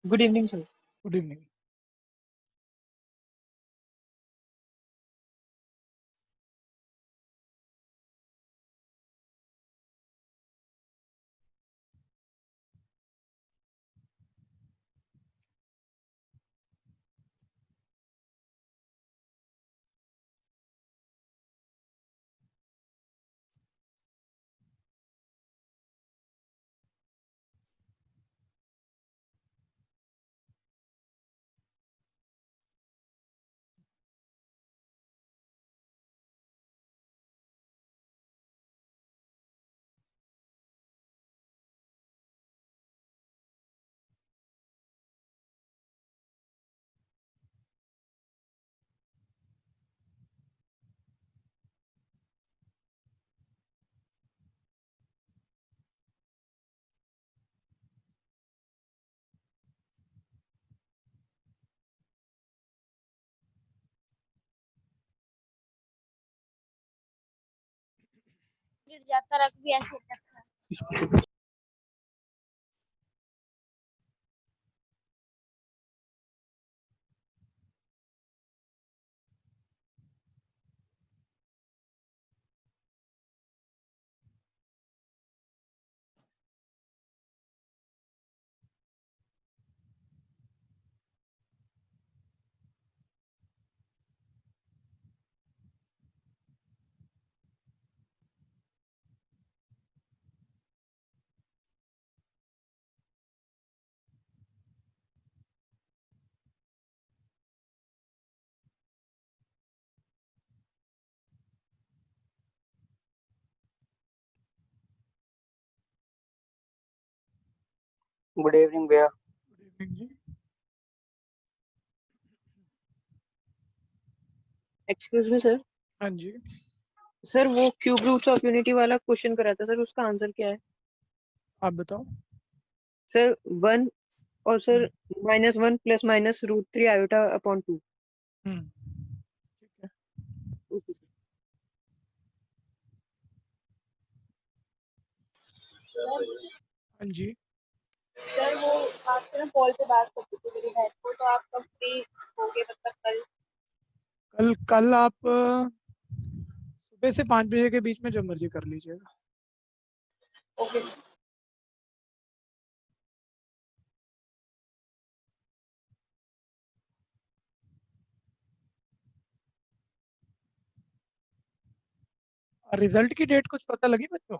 Good evening sir. Good evening. गिर जाता रख भी ऐसे रखा। गुड इवनिंग भैया। गुड इवनिंग जी। Excuse me sir. हाँ जी, सर वो क्यूब रूट्स ऑफ यूनिटी वाला क्वेश्चन करा था सर, उसका आंसर क्या है? आप बताओ। सर 1 और sir -1 plus minus √3 iota upon 2। ठीक है। Okay sir. हाँ जी, सर वो आपसे ना कॉल पे बात करती थी मेरी बहन को, तो आप कब फ्री होगे, मतलब कल? कल आप सुबह से 5 बजे के बीच में जो मर्जी कर लीजिएगा। ओके। और रिजल्ट की डेट कुछ पता लगी बच्चों?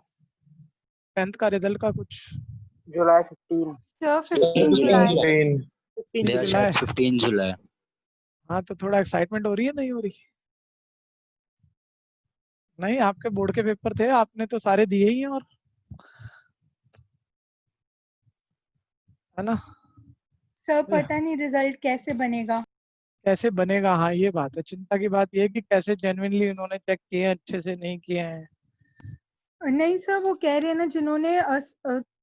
10th का रिजल्ट का कुछ? जुलाई 15। सर 15 जुलाई। 15 भैया जुलाई। शायद 15 जुलाई। हाँ, तो थोड़ा एक्साइटमेंट हो रही है, नहीं हो रही? नहीं, आपके बोर्ड के पेपर थे, आपने तो सारे दिए ही हैं, और है ना? सर पता नहीं रिजल्ट कैसे बनेगा। कैसे बनेगा, हाँ ये बात है। चिंता की बात ये है कि कैसे जेन्युइनली उन्होंने चेक किए हैं, अच्छे से नहीं किए हैं। नहीं सर, वो कह रहे हैं ना जिन्होंने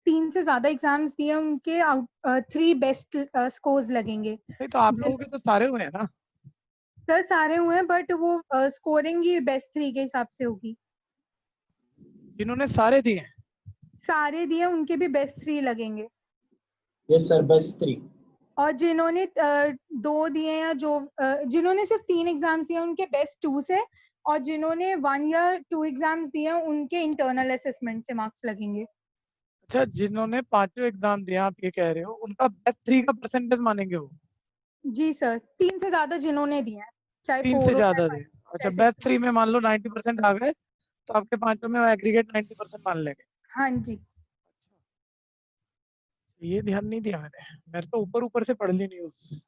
3 से ज्यादा एग्जाम्स दिए उनके 3 बेस्ट स्कोर्स लगेंगे। नहीं तो आप लोगों के तो सारे हुए हैं ना? सर सारे हुए हैं, बट वो स्कोरिंग ही बेस्ट 3 के हिसाब से होगी। जिन्होंने सारे दिए हैं? सारे दिए उनके भी बेस्ट 3 लगेंगे। Yes sir, best 3। और जिन्होंने 2 दिए या जो जिन्होंने सिर्फ 3 एग्जाम्स दिए उनके बेस्ट 2 से, और जिन्होंने 1 या 2 एग्जाम्स दिए उनके इंटरनल असेसमेंट से मार्क्स लगेंगे। अच्छा, जिन्होंने 5 एग्जाम दिए आप ये कह रहे हो, उनका बेस्ट 3 का परसेंटेज मानेंगे वो? जी सर, 3 से ज्यादा जिन्होंने दिए हैं, चाहे 3 से 4 हो ज्यादा चाहे दिए? 5, अच्छा, जैसे बेस्ट 3 में मान लो 90% आ गए, तो आपके 5 में एग्रीगेट 90% मान लेंगे? हाँ जी। ये ध्यान नहीं दिया मैंने तो ऊपर ऊपर से पढ़ ली न्यूज।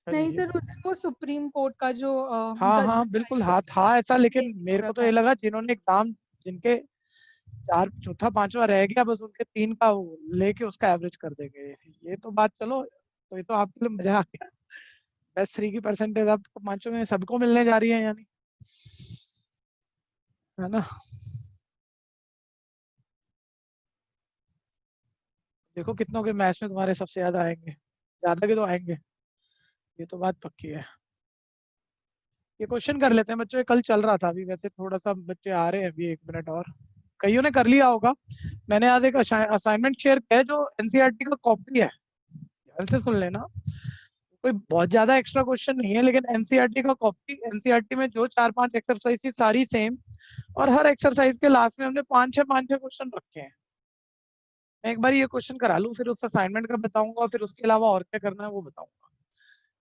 नहीं सर, उस दिन वो सुप्रीम कोर्ट का जो हाँ हाँ जजमेंट बिल्कुल, आई हाँ था ऐसा, लेकिन हो मेरे को तो रखा ये है। लगा जिन्होंने एग्जाम, जिनके 4 चौथा 5वां रह गया, बस उनके 3 का वो लेके उसका एवरेज कर देंगे। ये तो बात, चलो तो ये तो आपके लिए मजा आ गया। बेस्ट 3 की परसेंटेज अब 5 में सबको मिलने जा रही है, यानी, है ना? देखो कितनों के मैच में तुम्हारे सबसे ज्यादा आएंगे, ज्यादा के तो आएंगे, ये तो बात पक्की है। ये क्वेश्चन कर लेते हैं बच्चों, ये कल चल रहा था, अभी वैसे थोड़ा सा बच्चे आ रहे हैं अभी 1 मिनट और। कईयों ने कर लिया होगा। मैंने आज एक असाइनमेंट शेयर किया है जो एनसीईआरटी का कॉपी है, ध्यान से सुन लेना। कोई बहुत ज्यादा एक्स्ट्रा क्वेश्चन नहीं है, लेकिन एनसीईआरटी का कॉपी, एनसीईआरटी में जो 4-5 एक्सरसाइज थी सारी सेम, और हर एक्सरसाइज के लास्ट में हमने 5-6 क्वेश्चन रखे हैं। मैं एक बार ये क्वेश्चन करा लूँ, फिर उस असाइनमेंट का बताऊंगा, फिर उसके अलावा और क्या करना है वो बताऊंगा।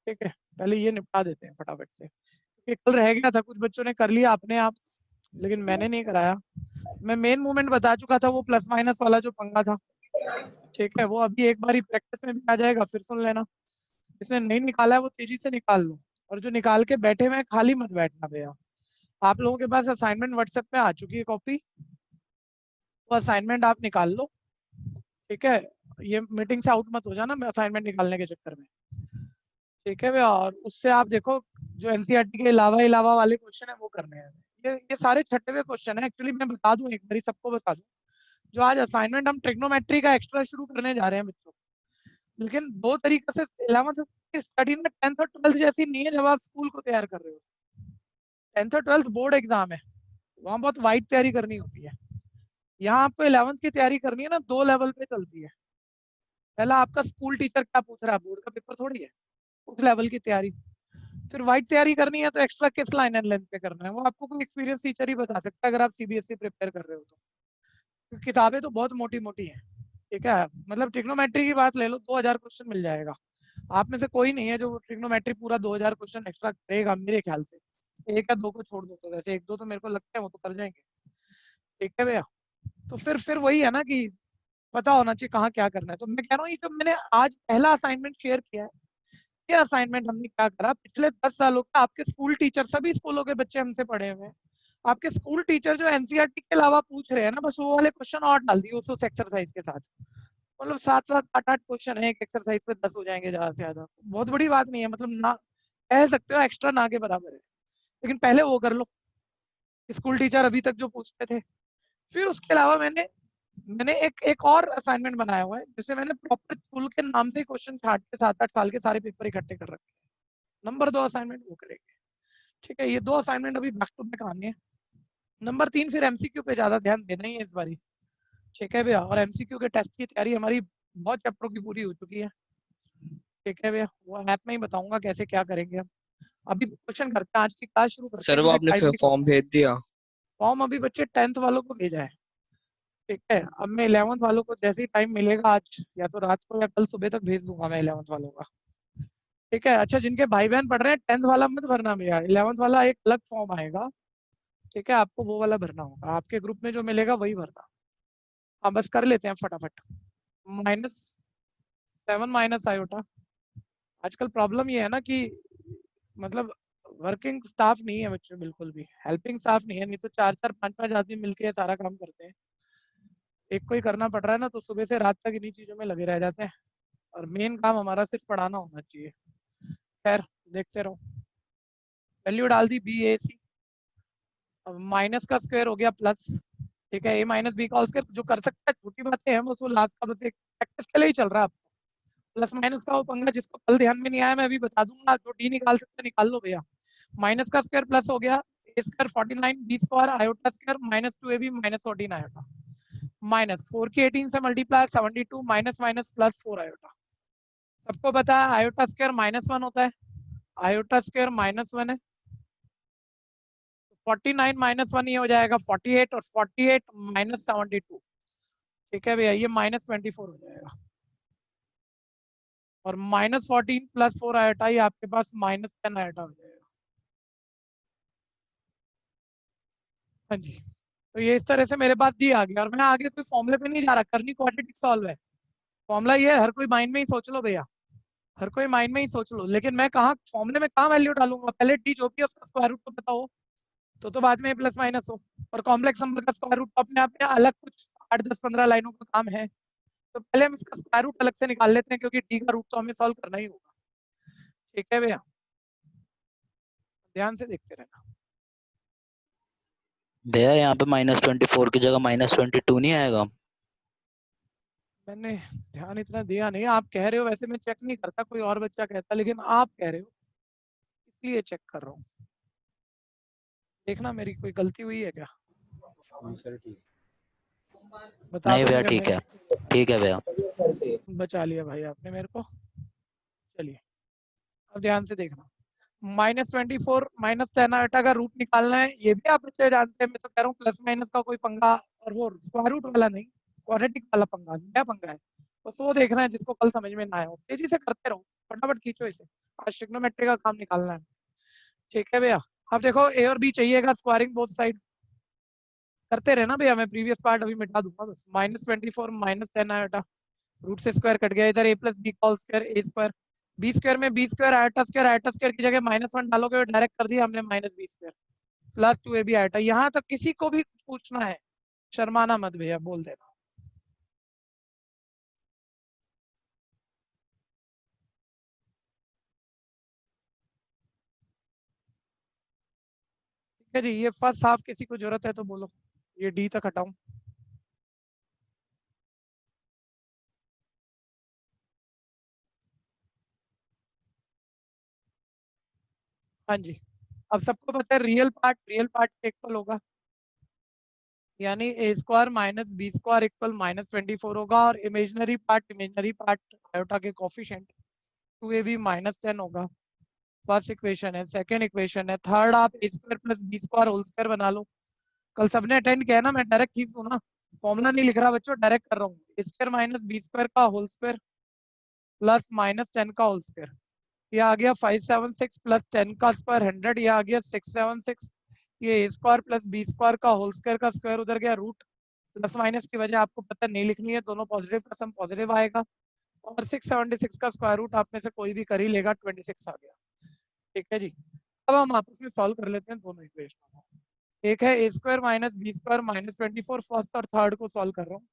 ठीक है, पहले ये निपटा देते हैं फटाफट से, क्योंकि कल रह गया था, कुछ बच्चों ने कर लिया अपने आप, लेकिन मैंने नहीं कराया। मैं मेन मूवमेंट बता चुका था, वो प्लस माइनस वाला जो पंगा था। ठीक है, वो अभी एक बार ही प्रैक्टिस में भी आ जाएगा, फिर सुन लेना। जिसने नहीं निकाला है वो तेजी से निकाल लो, और जो निकाल के बैठे हुए खाली मत बैठना भैया। आप लोगों के पास असाइनमेंट व्हाट्सएप पे आ चुकी है कॉपी, वो असाइनमेंट आप निकाल लो। ठीक है, ये मीटिंग से आउट मत हो जाना असाइनमेंट निकालने के चक्कर में। ठीक है भैया, और उससे आप देखो जो एनसीईआरटी के अलावा वाले क्वेश्चन है वो करने हैं। ये सारे छठे हुए क्वेश्चन है। एक्चुअली मैं बता दूं, एक बार सबको बता दूं, जो आज असाइनमेंट हम ट्रिग्नोमेट्री का एक्स्ट्रा शुरू करने जा रहे हैं बच्चों, लेकिन दो तरीके से 11th की स्टडी में 10th और 12th जैसी नहीं है जब आप स्कूल को तैयार कर रहे हो। 10th और 12th बोर्ड एग्जाम है, वहां बहुत वाइड तैयारी करनी होती है। यहाँ आपको 11th की तैयारी करनी है ना, 2 लेवल पे चलती है। पहला आपका स्कूल टीचर क्या पूछ रहा है, बोर्ड का पेपर थोड़ी है, उस लेवल की तैयारी। फिर वाइड तैयारी करनी है तो एक्स्ट्रा किस लाइन एंड लेंथ पे करना है वो आपको कोई एक्सपीरियंस टीचर ही बता सकता है, अगर आप सीबीएसई प्रिपेयर कर रहे हो तो। क्योंकि किताबें तो बहुत मोटी मोटी हैं। ठीक है, मतलब ट्रिग्नोमेट्री की बात ले लो, 2000 क्वेश्चन मिल जाएगा। आप में से कोई नहीं है जो ट्रिग्नोमेट्री पूरा 2000 क्वेश्चन एक्स्ट्रा करेगा मेरे ख्याल से। एक या दो को छोड़ दो तो, वैसे एक दो तो मेरे को लगता है वो तो कर जाएंगे। ठीक है भैया, तो फिर वही है ना कि पता होना चाहिए कहाँ क्या करना है। तो मैं कह रहा हूँ, ये जो मैंने आज पहला असाइनमेंट शेयर किया है, ये असाइनमेंट हमने क्या करा, पिछले 10 सालों का आपके स्कूल टीचर, सभी स्कूलों के बच्चे हमसे पढ़े हुए हैं, आपके स्कूल टीचर जो एनसीईआरटी के अलावा पूछ रहे हैं ना, बस वो वाले क्वेश्चन और डाल दिए उस एक्सरसाइज के साथ। मतलब 7-7, 8-8 क्वेश्चन है एक एक्सरसाइज पे, 10 हो जाएंगे ज्यादा से ज्यादा। बहुत बड़ी बात नहीं है, मतलब ना कह सकते हो एक्स्ट्रा ना के बराबर है, लेकिन पहले वो कर लो स्कूल टीचर अभी तक जो पूछते थे। फिर उसके अलावा मैंने मैंने एक और असाइनमेंट बनाया हुआ है, जिससे मैंने प्रॉपर स्कूल के नाम से क्वेश्चन छाट के 7-8 साल के सारे पेपर इकट्ठे कर रखे हैं। नंबर 2 असाइनमेंट वो करेंगे। ठीक है, ये 2 असाइनमेंट अभी बैक टू बैक आने हैं। नंबर 3 फिर एमसीक्यू पे ज्यादा ध्यान देना ही है इस बारी। ठीक है भैया, और एमसीक्यू के टेस्ट की तैयारी हमारी बहुत चैप्टरों की पूरी हो चुकी है। ठीक है भैया, वो ऐप में ही बताऊंगा कैसे क्या करेंगे हम। अभी क्वेश्चन करते हैं, आज की क्लास शुरू करते हैं। सर वो आपने फॉर्म भेज दिया? फॉर्म अभी बच्चे 10th वालों को भेजा है। ठीक है, अब मैं 11th वालों को जैसे ही टाइम मिलेगा, आज या तो रात को या कल सुबह तक भेज दूंगा मैं 11th वालों का। ठीक है, अच्छा जिनके भाई बहन पढ़ रहे हैं 10th वाला मत भरना भैया, 11th वाला एक अलग फॉर्म आएगा। ठीक है, आपको वो वाला भरना होगा, आपके ग्रुप में जो मिलेगा वही भरना। हाँ बस कर लेते हैं फटाफट। -7 माइनस आयोटा। आजकल प्रॉब्लम ये है ना कि मतलब वर्किंग स्टाफ नहीं है बच्चों, बिल्कुल भी हेल्पिंग स्टाफ नहीं है, नहीं तो 4-4 5-5 आदमी मिलके सारा काम करते हैं। एक को ही करना पड़ रहा है ना, तो सुबह से रात तक इन्हीं चीजों में लगे रह जाते हैं, और मेन काम हमारा सिर्फ पढ़ाना होना चाहिए। खैर देखते रहो। वैल्यू डाल दी बी ए सी, अब माइनस का स्क्वायर हो गया प्लस। ठीक है, ए माइनस बी का होल स्क्वायर, जो कर सकता है, छोटी बातें हैं, बस वो लास्ट का बस एक प्रैक्टिस के लिए ही चल रहा है आपको। प्लस माइनस का वो पंगा जिसको कल ध्यान में नहीं आया मैं अभी बता दूंगा, जो डी निकाल सकते निकाल लो भैया। माइनस का स्क्वायर प्लस हो गया, a square 49 b square iota square -2ab -14 iota, minus 4 की 18 से multiply 72 minus minus plus 4 iota. सबको पता है आयोटा स्क्वायर -1 होता है, आयोटा स्क्वायर -1 है, 49 -1 ये हो जाएगा 48, और 48 -72। ठीक है भैया, ये -24 हो जाएगा, और -14 + 4 आयोटा ही आपके पास -10 आयोटा हो जाएगा। हाँ जी, तो ये इस तरह से मेरे पास दी आ गया, और मैं आगे कोई फॉर्मूले पे नहीं जा रहा, करनी क्वाड्रेटिक सॉल्व है। फॉर्मूला ये है, हर कोई माइंड में ही सोच लो भैया, हर कोई माइंड में ही सोच लो, लेकिन मैं कहाँ फॉर्मूले में कहाँ वैल्यू डालूंगा, पहले डी जो भी है उसका स्क्वायर रूट तो पता हो, तो बाद में प्लस माइनस हो, और कॉम्प्लेक्स नंबर का स्क्वायर रूट अपने आप में अलग कुछ 8-10-15 लाइनों का काम है, तो पहले हम इसका स्क्वायर रूट अलग से निकाल लेते हैं, क्योंकि डी का रूट तो हमें सॉल्व करना ही होगा। ठीक है भैया, ध्यान से देखते रहना भैया। यहाँ पे -24 की जगह -22 नहीं आएगा? मैंने ध्यान इतना दिया नहीं, आप कह रहे हो, वैसे मैं चेक नहीं करता, कोई और बच्चा कहता, लेकिन आप कह रहे हो इसलिए चेक कर रहा हूँ। देखना मेरी कोई गलती हुई है क्या? सर ठीक। बता नहीं दो भैया मुझे, ठीक मैं है, ठीक है भैया। सर से बचा लिया भाई आपने मेरे को। चलिए अब ध्यान से देखना, -24 -10 आयोटा का रूट निकालना है, ये भी आप बच्चे जानते हैं। मैं तो कह रहा हूँ प्लस माइनस का कोई पंगा, और वो स्क्वायर रूट वाला नहीं, क्वाड्रेटिक वाला पंगा, क्या पंगा है बस वो देखना है, जिसको कल समझ में ना आया हो तेजी से करते रहो, फटाफट खींचो इसे, आज ट्रिग्नोमेट्री का काम निकालना है। ठीक है भैया, अब देखो ए और बी चाहिएगा, स्क्वायरिंग बोथ साइड करते रहना भैया, मैं प्रीवियस पार्ट अभी मिटा दूंगा बस। -24 -10 आयोटा, रूट से स्क्वायर कट गया, इधर a plus B whole square A square, B square में बी स्क्वायर आयोटा स्क्वायर की जगह -1 डालोगे, डायरेक्ट कर दिया हमने -b square plus 2ab iota. यहाँ तक किसी को भी कुछ पूछना है शर्माना मत भैया, बोल देना। ठीक है जी, ये फर्स्ट हाफ किसी को जरूरत है तो बोलो, ये डी तक हटाऊं। हाँ जी, अब सबको पता है रियल पार्ट इक्वल होगा, यानी a square minus b square equal -24 होगा, और इमेजिनरी पार्ट आयोटा के कोफिशिएंट 2ab -10 होगा। फर्स्ट इक्वेशन है। सेकंड इक्वेशन है, थर्ड आप a square plus b square whole square बना लो। कल सबने अटेंड किया है ना, मैं डायरेक्ट खींच दूं ना, फॉर्मूला नहीं लिख रहा बच्चों, डायरेक्ट कर रहा हूँ। ए स्क्वायर माइनस बी स्क्वायर का होल स्क्वायर प्लस -10 का होल स्क्वायर, ये आ गया 576 प्लस 10 का स्क्वायर 100, ये आ गया 676। ये ए स्क्वायर प्लस बी स्क्वायर का होल स्क्वायर का स्क्वायर उधर गया रूट, प्लस माइनस की वजह आपको पता नहीं लिखनी है, दोनों पॉजिटिव का सम पॉजिटिव आएगा, और 676 का स्क्वायर रूट आप में से कोई भी कर ही लेगा, 26 आ गया। ठीक है जी, अब हम आपस में सॉल्व कर लेते हैं दोनों इक्वेशन को। एक है a square minus b square -24, first और थर्ड को सॉल्व कर रहा हूँ,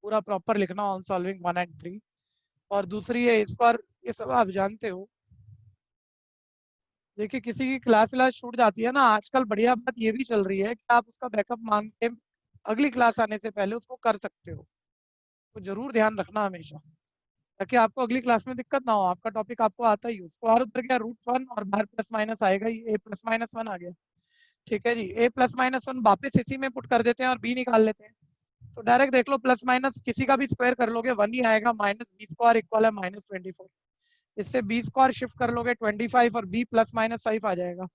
पूरा प्रॉपर लिखना ऑन सॉल्विंग 1 and 3। और दूसरी है ए स्क्वायर, ये सब आप जानते हो। देखिए किसी की क्लास छूट जाती है ना आजकल, बढ़िया बात ये भी चल रही है कि आप उसका बैकअप मांग के अगली क्लास आने से पहले उसको कर सकते हो, तो जरूर ध्यान रखना हमेशा, ताकि आपको अगली क्लास में दिक्कत ना हो, आपका टॉपिक आपको आता ही हो। स्क्वायर उतर गया √1 और बाहर प्लस माइनस आएगा ही, a प्लस माइनस 1 आ गया। ठीक है जी, a प्लस माइनस 1 वापस इसी में पुट कर देते हैं और b निकाल लेते हैं, तो डायरेक्ट देख लो प्लस माइनस किसी का भी स्क्वायर कर लोगे 1 ही आएगा, -b स्क्वायर इक्वल है -24। इससे b स्क्वायर शिफ्ट कर लोगे 25 और b प्लस माइनस 5 आ जाएगा।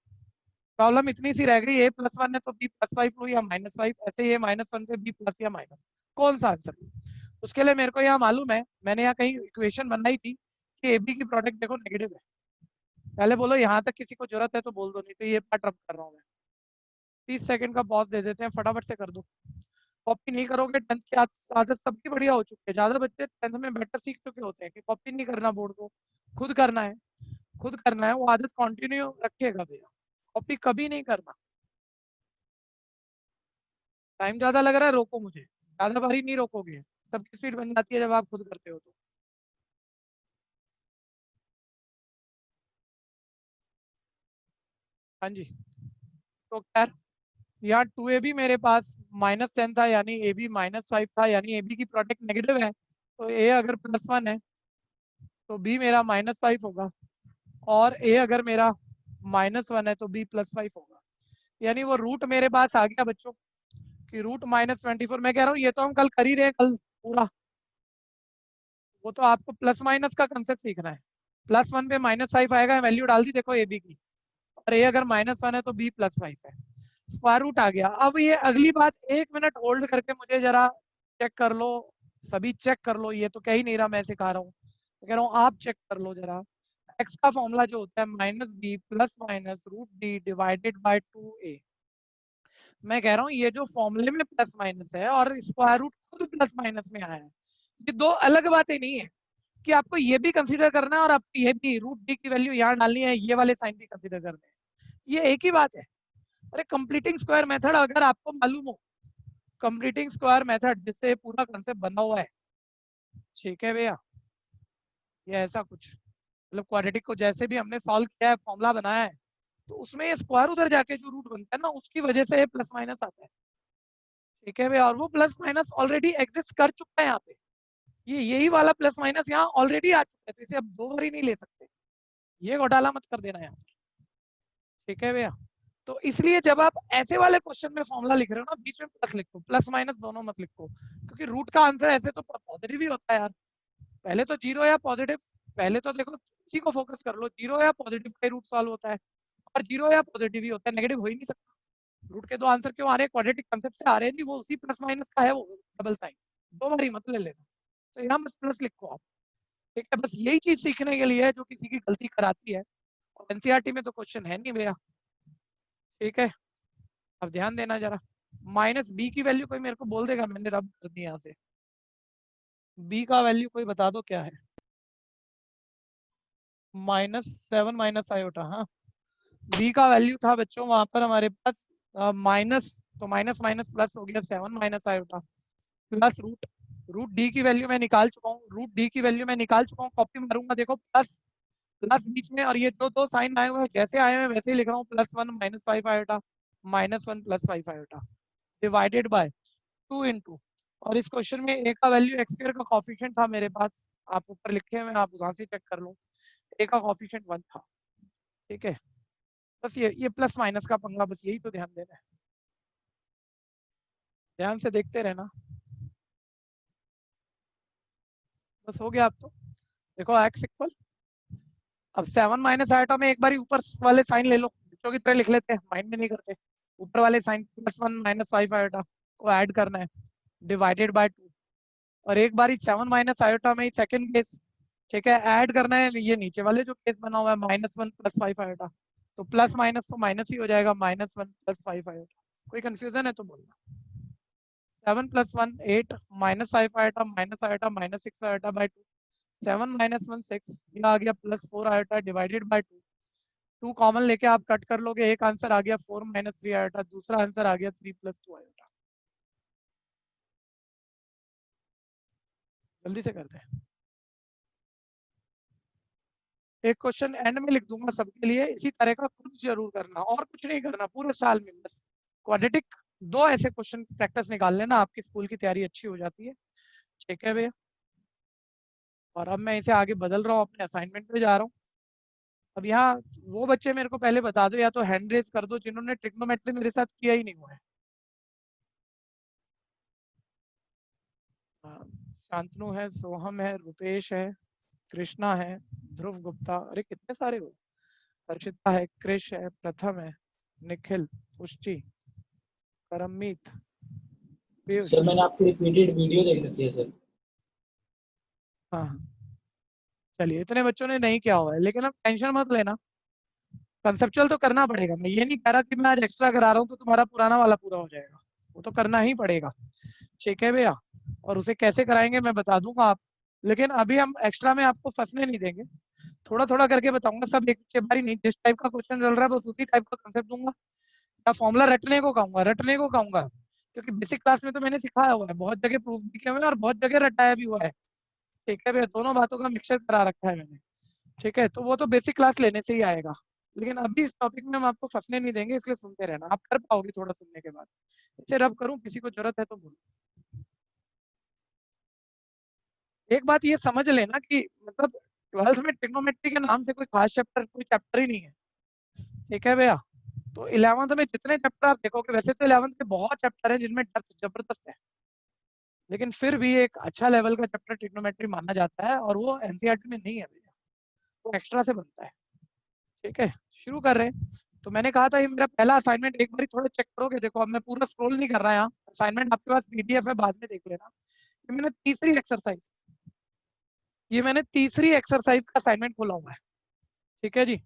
प्रॉब्लम इतनी सी रह गई, a प्लस 1 है तो b प्लस 5 लो या -5, ऐसे ही -1 पे b प्लस या माइनस, कौन सा आंसर? उसके लिए मेरे को यहाँ मालूम है, मैंने यहाँ कहीं इक्वेशन बनाई थी कि ab की प्रोडक्ट देखो नेगेटिव है। पहले बोलो यहाँ तक किसी को जरूरत है तो बोल दो, नहीं तो ये पार्ट रब कर रहा हूँ मैं। 30 सेकंड का पॉज दे देते हैं, फटाफट से कर दो। कॉपी नहीं करोगे, 10th की आदत सबकी बढ़िया हो चुकी है, ज्यादा बच्चे 10th में बेटर सीख चुके होते हैं कि कॉपी नहीं करना बोर्ड को, खुद करना है, खुद करना है, वो आदत कंटिन्यू रखिएगा भैया, कॉपी कभी नहीं करना। टाइम ज्यादा लग रहा है, रोको मुझे, ज्यादा बारी नहीं रोकोगे, सबकी स्पीड बन जाती है जब आप खुद करते हो तो। हाँ जी, तो खैर यहाँ 2ab मेरे पास -10 था, यानी ab -5 था, यानी ab की प्रोडक्ट नेगेटिव है, तो a अगर +1 है तो b मेरा -5 होगा, और a अगर मेरा -1 है तो b +5 होगा। यानी वो रूट मेरे पास आ गया बच्चों कि √-24। मैं कह रहा हूँ ये तो हम कल कर ही रहे हैं कल पूरा, वो तो आपको प्लस माइनस का कंसेप्ट सीखना है। +1 पे -5 आएगा, वैल्यू डाल दी देखो ab की, और a अगर -1 है तो b +5 है, स्क्वायर रूट आ गया। अब ये अगली बात 1 मिनट होल्ड करके मुझे जरा चेक कर लो, सभी चेक कर लो, ये तो कह ही नहीं रहा मैं सिखा रहा हूँ, कह रहा हूँ आप चेक कर लो जरा। x का फॉर्मूला जो होता है -b plus minus √d divided by 2a। मैं कह रहा हूँ ये जो फॉर्मूले में प्लस माइनस है और स्क्वायर रूट खुद प्लस माइनस में आया है, ये दो अलग बातें नहीं है कि आपको ये भी कंसीडर करना है और आपको ये भी √d की वैल्यू यहाँ डालनी है, ये वाले साइन भी कंसीडर करने हैं, ये एक ही बात है। अरे कंप्लीटिंग स्क्वायर मेथड अगर आपको मालूम हो, कंप्लीटिंग स्क्वायर मेथड जिससे पूरा कंसेप्ट बना हुआ है, ठीक है भैया, ये ऐसा कुछ मतलब क्वाड्रेटिक को जैसे भी हमने सॉल्व किया है, फॉर्मूला बनाया है, तो उसमें ये स्क्वायर उधर जाके जो रूट बनता है ना, उसकी वजह से प्लस माइनस आता है। ठीक है भैया, और वो प्लस माइनस ऑलरेडी एग्जिस्ट कर चुका है यहाँ पे, ये यही वाला प्लस माइनस यहाँ ऑलरेडी आ चुका है, तो इसे अब 2 बार ही नहीं ले सकते, ये घोटाला मत कर देना यहाँ। ठीक है भैया, तो इसलिए जब आप ऐसे वाले क्वेश्चन में फॉर्मूला लिख रहे हो ना, बीच में प्लस लिखो, प्लस माइनस दोनों मत लिखो, क्योंकि रूट का आंसर ऐसे तो पॉजिटिव ही होता है यार। पहले तो जीरो या पॉजिटिव, पहले तो देखो इसी को फोकस कर लो, जीरो या पॉजिटिव का रूट सॉल्व होता है, और जीरो या पॉजिटिव ही होता है, नेगेटिव हो ही नहीं सकता। रूट के दो आंसर क्यों आ रहे हैं, क्वाड्रेटिक कांसेप्ट से आ रहे हैं, नहीं वो उसी प्लस माइनस का है, वो डबल साइन, दो बार ही मत ले लेना, तो यहाँ बस प्लस लिखो आप, ठीक है। बस यही चीज सीखने के लिए है जो किसी की गलती कराती है, और एनसीईआरटी में तो क्वेश्चन है नहीं भैया, ठीक है। अब ध्यान देना जरा, माइनस बी की वैल्यू कोई मेरे को बोल देगा, मैंने रब कर दी यहाँ से, बी का वैल्यू कोई बता दो क्या है, -7 माइनस आयोटा, हाँ बी का वैल्यू था बच्चों वहां पर हमारे पास माइनस, तो माइनस माइनस प्लस हो गया 7 minus iota, plus root, root D की वैल्यू मैं निकाल चुका हूँ, रूट डी की वैल्यू मैं निकाल चुका हूँ, कॉपी मारूंगा देखो, प्लस प्लस बीच में, और ये जो दो साइन आए हुए हैं जैसे आए हुए वैसे ही लिख रहा हूँ, +1 -5 iota, -1 +5 iota, divided by 2 into, और इस क्वेश्चन में ए का वैल्यू x² का कॉफिशिएंट था मेरे पास, आप ऊपर लिखे हुए आप वहां से चेक कर लो, ए का कॉफिशिएंट 1 था, ठीक है। बस ये प्लस माइनस का पंगा, बस यही तो ध्यान देना है, ध्यान से देखते रहना, बस हो गया। आप तो देखो x इक्वल, अब 7 माइनस आयोटा में एक बार ऊपर वाले साइन ले लो, बच्चों की तरह लिख लेते हैं, माइंड में नहीं करते, ऊपर वाले साइन +1 -5 आयोटा को ऐड करना है, डिवाइडेड बाय 2, और एक बार 7 माइनस आयोटा में सेकंड केस, ठीक है, ऐड करना है ये नीचे वाले जो केस बना हुआ है -1 +5 आयोटा, तो प्लस माइनस तो माइनस ही हो जाएगा, -1 +5 आयोटा, कोई कंफ्यूजन है तो बोलना। 7 + 1 8 -5 आयोटा -6 आयोटा बाय 2, 7 - 1 6, ये आ गया +4 आयोटा डिवाइडेड बाय 2, 2 कॉमन लेके आप कट कर लोगे, एक आंसर आ गया 4 - 3 आयोटा, दूसरा आंसर आ गया 3 + 2 आयोटा। जल्दी से करते हैं, एक क्वेश्चन एंड में लिख दूंगा सबके लिए, इसी तरह का खुद जरूर करना, और कुछ नहीं करना पूरे साल में, बस क्वाड्रेटिक दो ऐसे क्वेश्चन की प्रैक्टिस निकाल लेना, आपकी स्कूल की तैयारी अच्छी हो जाती है, ठीक है भैया। और अब मैं इसे आगे बदल रहा हूँ, अपने असाइनमेंट पे जा रहा हूँ। अब यहाँ वो बच्चे मेरे को पहले बता दो, या तो हैंड रेज कर दो जिन्होंने ट्रिग्नोमेट्री मेरे साथ किया ही नहीं हुआ है। शांतनु है, सोहम है, रुपेश है, कृष्णा है, ध्रुव गुप्ता, अरे कितने सारे हो, हर्षिता है, कृष है, प्रथम है, निखिल, पुष्टि, करममीत, पीयूष, सर मैंने आपकी रिपीटेड वीडियो देख रखी है सर। हाँ चलिए, इतने बच्चों ने नहीं किया हुआ है, लेकिन अब टेंशन मत लेना, कंसेप्चुअल तो करना पड़ेगा, मैं ये नहीं कह रहा कि मैं आज एक्स्ट्रा करा रहा हूँ तो तुम्हारा पुराना वाला पूरा हो जाएगा, वो तो करना ही पड़ेगा, ठीक है भैया। और उसे कैसे कराएंगे मैं बता दूंगा आप, लेकिन अभी हम एक्स्ट्रा में आपको फंसने नहीं देंगे, थोड़ा थोड़ा करके बताऊंगा, सब एक बारी नहीं, जिस टाइप का क्वेश्चन चल रहा है बस उसी टाइप का कंसेप्ट दूंगा, या फॉर्मूला रटने को कहूंगा, क्योंकि बेसिक क्लास में तो मैंने सिखाया हुआ है, बहुत जगह प्रूफ भी किया हुआ है और बहुत जगह रटाया भी हुआ है, ठीक है भैया, दोनों बातों का मिक्सचर करा रखा है मैंने, ठीक है। तो वो तो बेसिक क्लास लेने से ही आएगा, लेकिन अभी इस टॉपिक में हम आपको फंसने नहीं देंगे, इसलिए सुनते रहना, आप कर पाओगे थोड़ा सुनने के बाद। इसे रब करूं, किसी को जरूरत है तो बोलो। एक बात ये समझ लेना कि मतलब 12th में ट्रिग्नोमेट्री के नाम से कोई खास चैप्टर कोई चैप्टर ही नहीं है, ठीक है भैया। तो 11th में जितने चैप्टर आप देखोगे, वैसे तो 11th के बहुत चैप्टर है जिनमें डेप्थ जबरदस्त है, लेकिन फिर भी एक अच्छा लेवल का चैप्टर ट्रिग्नोमेट्री माना जाता है, और वो एनसीईआरटी में नहीं है भैया, वो एक्स्ट्रा से बनता है, ठीक है। शुरू कर रहे हैं, तो मैंने कहा था ये मेरा पहला असाइनमेंट, एक बार थोड़ा चेक करोगे, देखो अब मैं पूरा स्क्रॉल नहीं कर रहा यहाँ, असाइनमेंट आपके पास पीडीएफ है, बाद में देख लेना। ये मैंने तीसरी एक्सरसाइज का असाइनमेंट खोला हुआ है, ठीक है जी,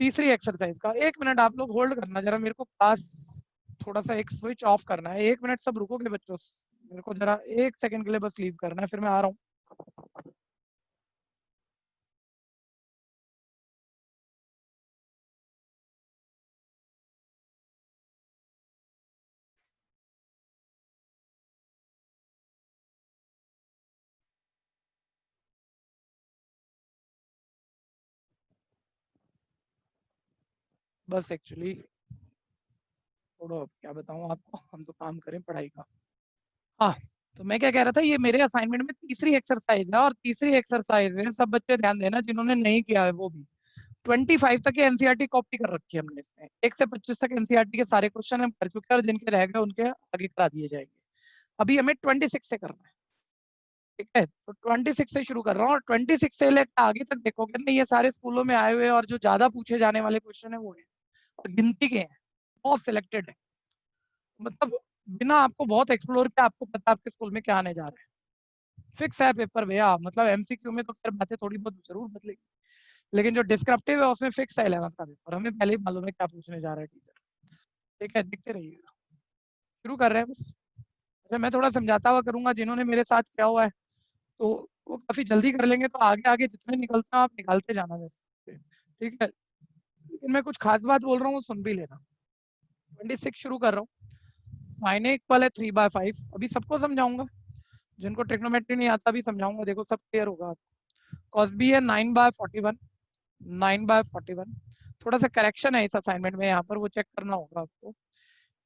तीसरी एक्सरसाइज का। एक मिनट आप लोग होल्ड करना जरा, मेरे को क्लास थोड़ा सा एक स्विच ऑफ करना है, एक मिनट सब रुकोगे बच्चों, मेरे को जरा 1 सेकंड के लिए बस लीव करना है, फिर मैं आ रहा हूँ। बस एक्चुअली थोड़ा क्या बताऊं आपको, हम तो काम करें पढ़ाई का। हाँ, तो मैं क्या कह रहा था, ये मेरे असाइनमेंट में तीसरी एक्सरसाइज है, और तीसरी एक्सरसाइज में सब बच्चे ध्यान देना जिन्होंने नहीं किया है वो भी, 25 तक एनसीईआरटी कॉपी कर रखी है हमने इसमें। 1 से 25 तक एनसीईआरटी के सारे क्वेश्चन हम कर चुके हैं और जिनके रह गए उनके आगे करा दिए जाएंगे। अभी हमें 26 से करना है, ठीक है। तो 26 से शुरू कर रहा हूँ और 26 से लेकर आगे तक देखोगे ना, ये सारे स्कूलों में आए हुए और जो ज्यादा पूछे जाने वाले क्वेश्चन है वो है और गिनती के हैं, बहुत सिलेक्टेड है। मतलब बिना आपको बहुत एक्सप्लोर किया आपको पता आपके स्कूल में क्या आने जा रहा है। फिक्स है पेपर भैया, मतलब एमसीक्यू में तो खैर बातें थोड़ी बहुत जरूर बदलेगी, लेकिन जो डिस्क्रिप्टिव है उसमें फिक्स है 11th का पेपर। हमें पहले ही मालूम है क्या पूछने जा रहा है टीचर, ठीक है। देखते रहिएगा, शुरू कर रहे हैं बस। अच्छा, मैं थोड़ा समझाता हुआ करूंगा, जिन्होंने मेरे साथ किया हुआ है तो वो काफी जल्दी कर लेंगे, तो आगे आगे जितने निकलते हैं आप निकालते जाना वैसे, ठीक है। लेकिन मैं कुछ खास बात बोल रहा हूँ वो सुन भी लेना। 26 शुरू कर रहा हूँ। साइन ए इक्वल है 3/5। अभी सबको समझाऊंगा, जिनको ट्रिग्नोमेट्री नहीं आता भी समझाऊंगा, देखो सब क्लियर होगा आपको। कॉस बी है 9/41, 9/41। थोड़ा सा करेक्शन है इस असाइनमेंट में, यहाँ पर वो चेक करना होगा आपको।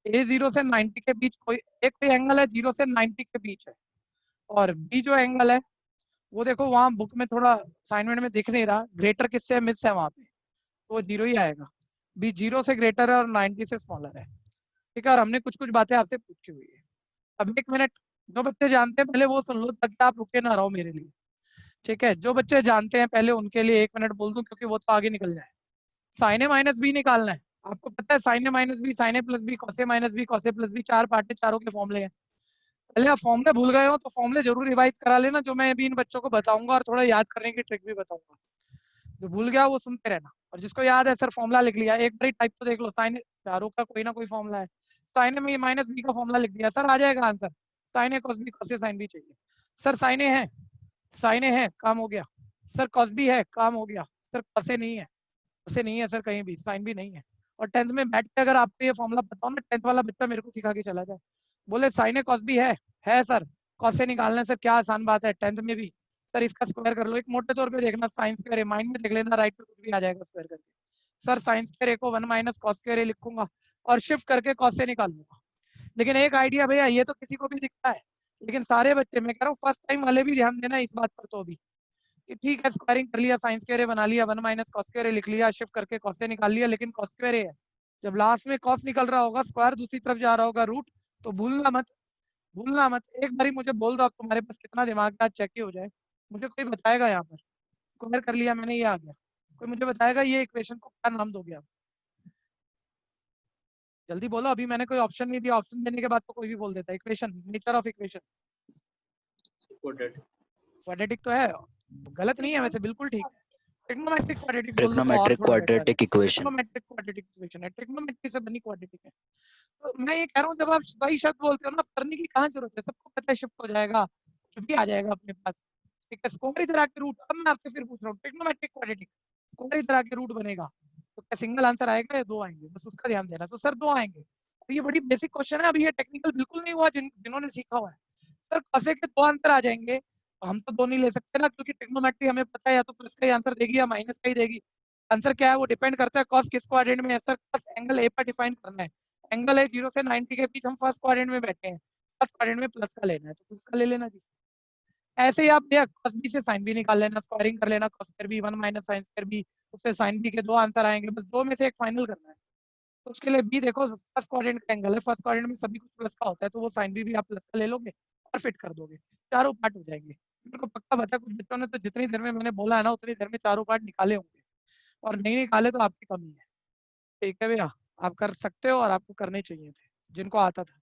ए 0 से 90 के बीच कोई एंगल है, 0 से 90 के बीच है, और बी जो एंगल है वो देखो वहां बुक में थोड़ा असाइनमेंट में दिख नहीं रहा, ग्रेटर किससे मिस है वहां पे, तो वो 0 ही आएगा। बी 0 से ग्रेटर है और 90 से स्मॉलर है, ठीक है। और हमने कुछ कुछ बातें आपसे पूछी हुई है। अब 1 मिनट, जो बच्चे जानते हैं पहले वो सुन लो ताकि आप रुके ना रहो मेरे लिए, ठीक है। जो बच्चे जानते हैं पहले उनके लिए 1 मिनट बोल दूं, क्योंकि वो तो आगे निकल जाए। साइन ए माइनस बी निकालना है, आपको पता है sign A minus B, sign A plus B, cos A minus B, cos A plus B, 4 part है, चारों के फॉर्मूले हैं। पहले आप फॉर्मूले भूल गए हो तो फॉर्मूले जरूर रिवाइज करा लेना, जो मैं अभी इन बच्चों को बताऊंगा, और थोड़ा याद करने की ट्रिक भी बताऊंगा। जो भूल गया वो सुनते रहना, और जिसको याद है सर फॉर्मूला लिख लिया, एक बार टाइप तो देख लो, साइन चारों का कोई ना कोई फॉर्मूला है। साइन ए माइनस बी का फॉर्मूला लिख दिया सर, आ जाएगा answer. Sign A cos B, cos A sine B चाहिए सर। साइन ए है, साइन ए है, काम हो गया सर। कॉस बी है, काम हो गया सर। कॉस ए नहीं है, कॉस ए नहीं है सर कहीं भी, साइन भी नहीं है। और 10th में बैठ के अगर आपको ये फॉर्मूला पता हो ना, 10th वाला बच्चा मेरे को सिखा के चला जाए, बोले साइन ए कॉस बी है सर। कॉस ए निकालना है सर, क्या आसान बात है, 10th में भी सर इसका स्क्वायर कर लो। एक मोटे तौर पे देखना, साइन स्क्वायर ए, माइंड में देख लेना, राइट पे कुछ भी आ जाएगा स्क्वायर करके। सर साइन स्क्वायर ए को 1 माइनस कॉस स्क्वायर ए लिखूंगा और शिफ्ट करके कॉस ए निकाल लूंगा। लेकिन एक आइडिया भैया, ये तो किसी को भी दिखता है, लेकिन सारे बच्चे, मैं कह रहा हूँ फर्स्ट टाइम वाले भी ध्यान देना इस बात पर। तो अभी कि ठीक है, स्क्वायरिंग कर लिया, साइन स्क्वायर ए बना लिया, 1 माइनस कॉस स्क्वायर ए लिख लिया, शिफ्ट करके कॉस ए निकाल लिया, लेकिन कॉस स्क्वायर ए है। जब लास्ट में कॉस निकल रहा होगा, स्क्वायर दूसरी तरफ जा रहा होगा, रूट, तो भूलना मत, भूलना मत। एक बारी मुझे बोल दो, आप तुम्हारे पास कितना दिमाग है, आज चेक ही हो जाए। मुझे कोई बताएगा यहाँ पर, स्क्वायर कर लिया मैंने, ये आ गया, कोई मुझे बताएगा ये इक्वेशन को क्या नाम दोगे आप? जल्दी बोलो, अभी मैंने कोई ऑप्शन नहीं दिया, ऑप्शन देने के बाद तो कोई भी बोल देता है। Equation, nature of equation quadratic तो है, गलत नहीं है वैसे, बिल्कुल ठीक है। ट्रिग्नोमेट्रिक क्वाड्रेटिक बोल दो तो और ट्रिग्नोमेट्रिक थोड़ा बेटर है। Quadratic equation. Trigonometric quadratic equation है, ट्रिग्नोमेट्री से बनी क्वाड्रेटिक है। तो मैं ये कह रहा हूँ, जब आप सही शब्द बोलते हो ना, करने की कहाँ जरूरत है, सबको पता है शिफ्ट हो जाएगा, कुछ भी आ जाएगा अपने पास, ठीक है। स्क्वायर इधर आके रूट, अब मैं आपसे फिर पूछ रहा हूँ, ट्रिग्नोमेट्रिक क्वाड्रेटिक, स्क्वायर इधर आके रूट बनेगा तो क्या सिंगल आंसर आएगा या 2 आएंगे, बस उसका ध्यान देना। तो सर 2 आएंगे, तो ये बड़ी बेसिक क्वेश्चन है, अभी ये टेक्निकल बिल्कुल नहीं हुआ जिन्होंने सीखा हुआ है। सर कसे के 2 आंसर आ जाएंगे, तो हम तो 2 नहीं ले सकते ना, क्योंकि ट्रिग्नोमेट्री हमें पता है या तो प्लस का ही आंसर देगी या माइनस का ही देगी। आंसर क्या है वो डिपेंड करता है कॉस किस क्वाड्रेंट में है। सर कॉस एंगल ए पर डिफाइन करना है, एंगल है 0 से 90 के बीच, हम फर्स्ट क्वाड्रेंट में बैठे हैं, फर्स्ट क्वाड्रेंट में प्लस का लेना है तो प्लस का ले लेना जी। ऐसे ही आप भैया कॉस बी से साइन बी निकाल लेना, स्क्वायरिंग कर लेना, cos square B 1 minus sine square B, उससे साइन बी के 2 आंसर आएंगे, बस 2 में से एक फाइनल करना है। तो उसके लिए बी देखो फर्स्ट क्वाड्रेंट का एंगल है, फर्स्ट क्वाड्रेंट में सभी कुछ प्लस का होता है, तो वो साइन बी आप प्लस का ले लोगे और फिट कर दोगे, चारों पार्ट हो जाएंगे। मेरे को पक्का पता है कुछ बच्चों ने तो जितनी देर में मैंने बोला है ना उतनी देर में चारों पार्ट निकाले होंगे, और नहीं निकाले तो आपकी कमी है, ठीक है भैया। आप कर सकते हो और आपको करने चाहिए थे जिनको आता था,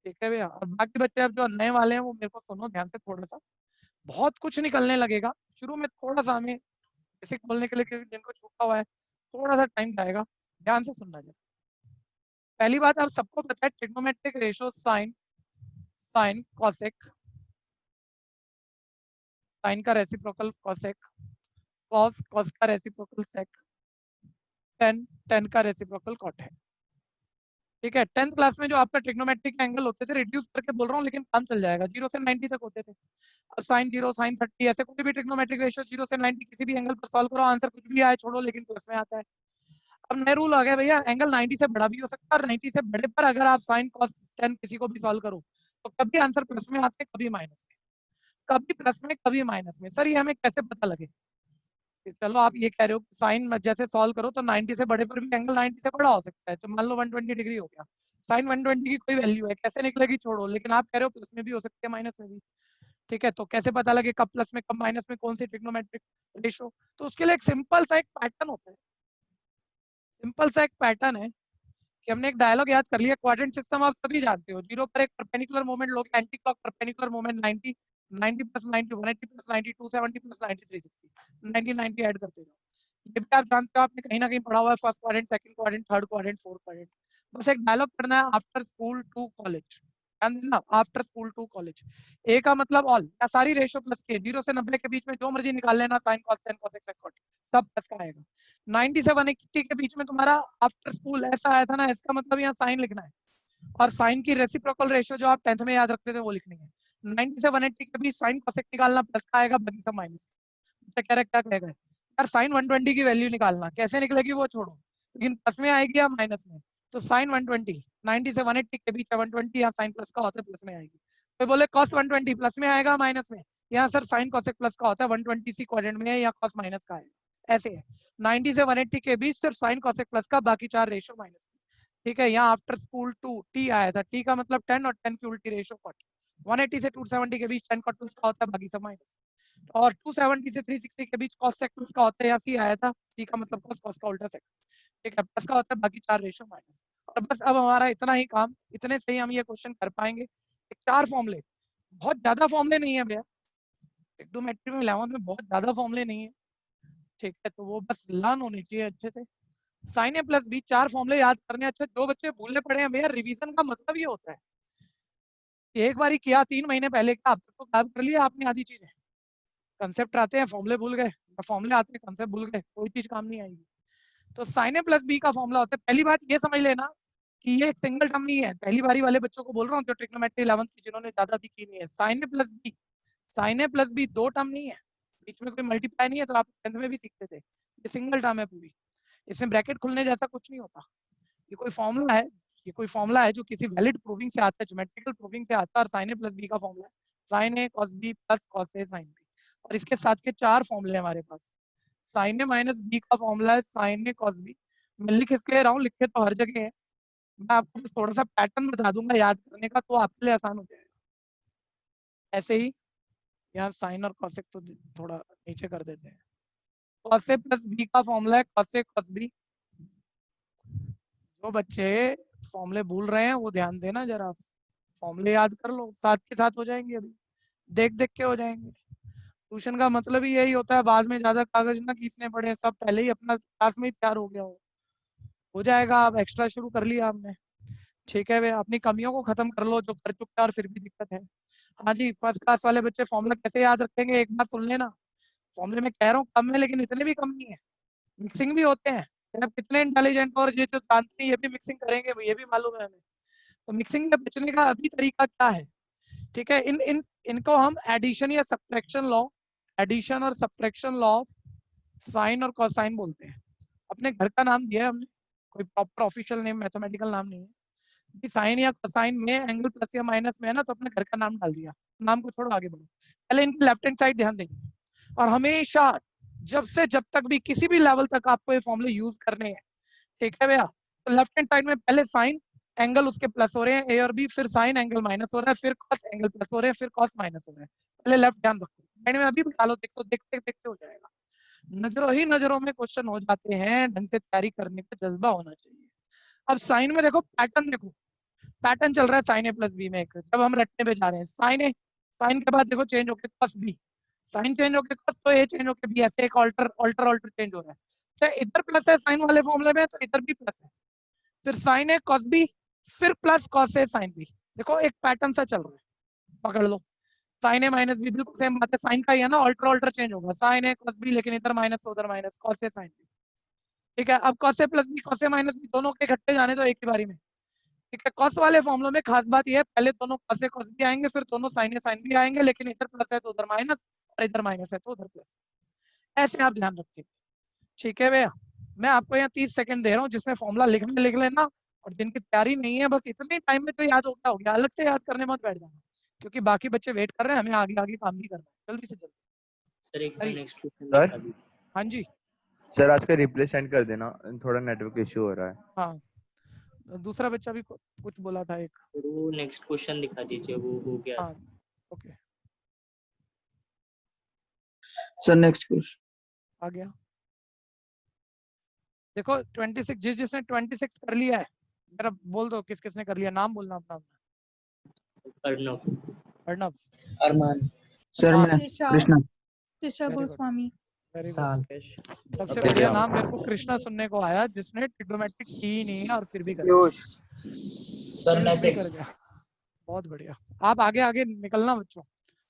ठीक है भैया। और बाकी बच्चे अब जो नए वाले हैं वो मेरे को सुनो ध्यान से, थोड़ा सा बहुत कुछ निकलने लगेगा शुरू में, थोड़ा सा हमें बेसिक बोलने के लिए, क्योंकि जिनको छूटा हुआ है थोड़ा सा टाइम जाएगा, ध्यान से सुनना जरा। पहली बात, आप सबको पता है trigonometric ratio sine, sine cosec, sine का रेसिप्रोकल कॉसेक, कॉस, कॉस का रेसिप्रोकल सेक, टेन, टेन का रेसिप्रोकल कॉट है, ठीक है। 10th क्लास में जो आपका ट्रिग्नोमेट्रिक एंगल होते थे, रिड्यूस करके बोल रहा हूँ लेकिन काम चल जाएगा, 0 से 90 तक होते थे। अब साइन 0, साइन 30, ऐसे कोई भी ट्रिग्नोमेट्रिक रेशियो 0 से 90 किसी भी एंगल पर सॉल्व करो, आंसर कुछ भी आए छोड़ो, लेकिन प्लस में आता है। अब नए रूल आ गया भैया, एंगल 90 से बड़ा भी हो सकता है, और 90 से बड़े पर अगर आप साइन कॉस 10 किसी को भी सॉल्व करो तो कभी आंसर प्लस में आते, कभी माइनस में, कभी प्लस में कभी माइनस में। सर ये हमें कैसे पता लगे, चलो आप ये कह रहे हो कि साइन जैसे सॉल्व करो तो 90 से बड़े पर भी एंगल 90 से बड़ा हो सकता है, तो मान लो 120 डिग्री हो गया, साइन 120 की कोई वैल्यू है, कैसे निकलेगी छोड़ो, लेकिन आप कह रहे हो प्लस में भी हो सकती है माइनस में भी। ठीक है, तो कैसे पता लगे कब प्लस में कब माइनस में, कौन सी ट्रिग्नोमेट्रिक रेशो? तो उसके लिए एक सिंपल सा एक पैटर्न होता है, सिंपल सा एक पैटर्न है कि हमने एक डायलॉग याद कर लिया। क्वाड्रेंट सिस्टम आप सभी जानते हो, 0 पर एक परपेंडिकुलर मोमेंट लोगे, anti clock perpendicular moment 90, 90 plus 90 180 plus 90 270 plus 90 360, 90 90 add करते जाओ। ये भी आप जानते हो, आपने कहीं ना कहीं पढ़ा हुआ है, first quadrant, second quadrant, third quadrant, fourth quadrant. बस एक डायलॉग पढ़ना है, आफ्टर स्कूल टू कॉलेज, ध्यान देना, आफ्टर स्कूल टू कॉलेज। ए का मतलब ऑल या सारी रेशो प्लस के, 0 से 90 के बीच में जो मर्जी निकाल लेना, sine cos tan cos sec cot सब प्लस का आएगा। 90 से 180 के बीच में तुम्हारा आफ्टर स्कूल ऐसा आया था ना, इसका मतलब यहाँ साइन लिखना है, और साइन की रेसिप्रोकल रेशियो जो आप 10th में याद रखते थे वो लिखनी है। 90 से 180 के बीच साइन कॉसेक निकालना, प्लस का आएगा, बाकी सब माइनस। कह रहे क्या कहेगा यार, साइन 120 की वैल्यू निकालना, कैसे निकलेगी वो छोड़ो, लेकिन प्लस में आएगी या माइनस में? तो साइन 120 90 से 180 के बीच 120 या साइन प्लस का होता है, प्लस में आएगी। तो बोले कॉस 120 प्लस में आएगा माइनस में, यहाँ सर साइन कॉसेक प्लस का होता है, 120 सी क्वाड्रेंट में है या कॉस माइनस का है, ऐसे है। 90 से 180 के बीच सिर्फ साइन कॉसेक प्लस का, बाकी चार रेशो माइनस में। ठीक है, यहाँ आफ्टर स्कूल टू टी आया था, टी का मतलब 10 और 10 की उल्टी रेशो 40। 180 से 270 के बीच 10 कॉट प्लस का होता है, बाकी सब माइनस। और 270 से 360 के बीच कॉस सेक प्लस का होता है, या सी आया था, सी का मतलब कॉस, कॉस का उल्टा सेक। ठीक है, प्लस का होता है, बाकी चार रेशो माइनस। और बस अब हमारा इतना ही काम, इतने से ही हम ये क्वेश्चन कर पाएंगे। चार फॉर्मूले, बहुत ज्यादा फॉर्मूले नहीं है भैया, ट्रिग्नोमेट्री में 11th में बहुत ज्यादा फॉर्मूले नहीं है। ठीक है, तो वो बस लर्न होने चाहिए अच्छे से। साइन ए प्लस बी, चार फॉर्मूले याद करने। अच्छा, जो बच्चे भूलने पड़े हैं भैया, रिवीजन का मतलब ये होता है एक बार ही किया 3 महीने पहले का, अब तक तो याद कर लिया आपने आधी चीजें। कंसेप्ट आते हैं फॉर्मूले भूल गए, फॉर्मूले आते हैं कंसेप्ट भूल गए, कोई चीज काम नहीं आएगी। तो साइन ए प्लस बी का फॉर्मूला होता है, पहली बात ये समझ लेना कि ये एक सिंगल टर्म नहीं है, पहली बारी वाले बच्चों को बोल रहा हूँ जो ट्रिग्नोमेट्री 11th की जिन्होंने ज्यादा भी की नहीं है। साइन ए प्लस बी, साइन ए प्लस बी दो टर्म नहीं है, बीच में कोई मल्टीप्लाई नहीं है, तो आप 10th में भी सीखते थे, ये सिंगल टर्म है पूरी, इसमें ब्रैकेट खुलने जैसा कुछ नहीं होता। ये कोई फॉर्मूला है, ये कोई फॉर्मूला है जो किसी वैलिड प्रूविंग से आता है, ज्योमेट्रिकल प्रूविंग से आता है, और साइन ए प्लस बी का फॉर्मूला है sign A cos B plus cos A sine B. और इसके साथ के चार फॉर्मूले हमारे पास। साइन ए माइनस बी का फॉर्मूला है साइन ए कॉस बी, मैं लिख इसलिए रहा हूँ, लिखे तो हर जगह है, मैं आपको बस थोड़ा सा पैटर्न बता दूंगा याद करने का, तो आपके लिए आसान हो जाएगा। ऐसे ही यहाँ साइन और कॉसेक तो थोड़ा नीचे कर देते हैं। कॉस ए प्लस बी का फॉर्मूला है कॉस ए कॉस बी। जो बच्चे फॉर्मूले भूल रहे हैं वो ध्यान देना जरा, फॉर्मूले याद कर लो, साथ के साथ हो जाएंगे, अभी देख देख के हो जाएंगे। ट्यूशन का मतलब ही यही होता है, बाद में ज्यादा कागज ना खींचने पड़े, सब पहले ही अपना क्लास में ही तैयार हो गया हो जाएगा। आप एक्स्ट्रा शुरू कर लिया आपने, ठीक है, वे अपनी कमियों को खत्म कर लो जो कर चुके हैं और फिर भी दिक्कत है। हाँ जी, फर्स्ट क्लास वाले बच्चे फॉर्मूला कैसे याद रखेंगे, एक बात सुन लेना, फॉर्मूले में कह रहा हूँ कम है, लेकिन इतने भी कम नहीं है, मिक्सिंग भी होते हैं। आप कितने इंटेलिजेंट और ये जो जानते हैं ये भी मिक्सिंग करेंगे, ये भी मालूम है हमें। तो मिक्सिंग में बचने का अभी तरीका क्या है? ठीक है, इन इन इनको हम एडिशन या सब्ट्रैक्शन लॉ, एडिशन और सब्ट्रैक्शन लॉ ऑफ साइन और कोसाइन बोलते हैं। अपने घर का नाम दिया है हमने, कोई प्रॉपर ऑफिशियल नेम मैथमेटिकल नाम नहीं है। साइन या कोसाइन में एंगल प्लस या माइनस में है ना, तो अपने घर का नाम डाल दिया, नाम को छोड़ो आगे बढ़ो। पहले इनकी लेफ्ट हैंड साइड ध्यान देंगे, और हमेशा जब से जब तक भी किसी भी लेवल तक आपको ये फॉर्मूले यूज करने हैं, ठीक है भैया, तो लेफ्ट हैंड साइड में पहले साइन एंगल उसके प्लस हो रहे हैं ए और बी, फिर साइन एंगल माइनस हो रहा है, फिर कॉस एंगल प्लस हो रहे हैं, फिर कॉस माइनस हो रहा है। पहले लेफ्ट ध्यान रखो, में अभी भी डालो, देखो देखते देखते हो जाएगा। नजरों ही नजरों में क्वेश्चन हो जाते हैं, ढंग से तैयारी करने का जज्बा होना चाहिए। अब साइन में देखो पैटर्न, देखो पैटर्न चल रहा है साइन ए प्लस बी में, एक जब हम रटने पे जा रहे हैं साइन ए, साइन के बाद देखो चेंज होकर कॉस बी, साइन चेंज होकर कॉस, तो ए चेंज होकर बी, ऐसे एक ऑल्टर ऑल्टर ऑल्टर चेंज हो रहा है। चाहे इधर प्लस है साइन वाले फॉर्मूले में, तो इधर भी प्लस है, फिर साइन ए कॉस बी, फिर plus cos A sine B. देखो एक पैटर्न सा चल रहा है, पकड़ लो। साइन ए माइनस बी बिल्कुल सेम बात है, साइन का ही है ना, ऑल्टर ऑल्टर चेंज होगा, साइन ए कॉस बी, लेकिन इधर माइनस तो उधर minus, cos A sine B. ठीक है, अब cos A plus B, cos A minus B, दोनों के इकट्ठे जाने तो एक ही बारी में। ठीक है, कॉस वाले फॉर्मूले में खास बात यह है, पहले दोनों कॉस ए कॉस बी आएंगे, फिर दोनों साइन ए साइन बी आएंगे, लेकिन इधर प्लस है तो उधर माइनस, और इधर माइनस है तो उधर प्लस, ऐसे आप ध्यान रखिए। ठीक है भैया, मैं आपको यहाँ 30 सेकंड दे रहा हूँ, जिसमें फॉर्मूला लिखने लिख लेना, और जिनकी तैयारी नहीं है बस इतने टाइम में तो याद हो गया, अलग से याद करने मत बैठ जाना, क्योंकि बाकी बच्चे वेट कर रहे हैं, हमें आगे आगे काम भी करना है, जल्दी से जल्दी। सर एक सर नेक्स्ट हाँ जी। सर आज का रिप्ले सेंड कर देना, थोड़ा नेटवर्क इशू हो रहा है। हाँ दूसरा बच्चा भी कुछ बोला था एक। वो नेक्स्ट क्वेश्चन दिखा दीजिए, वो हो गया। हाँ ओके सर नेक्स्ट क्वेश्चन आ गया। देखो 26 जिसने 26 कर लिया है जरा बोल दो किस किसने कर लिया, नाम बोलना अपना अपना। अर्णव, अर्णव, अरमान, सर मैं Trisha Krishna Trisha Very good. Goswami. Very good. साल सबसे Okay, बढ़िया भैया। नाम मेरे को कृष्णा सुनने को आया जिसने ट्रिग्नोमेट्रिक की ही नहीं है और फिर भी कर पीयूष सर पीयूष भी मैं कर गया। बहुत बढ़िया। आप आगे आगे निकलना बच्चों,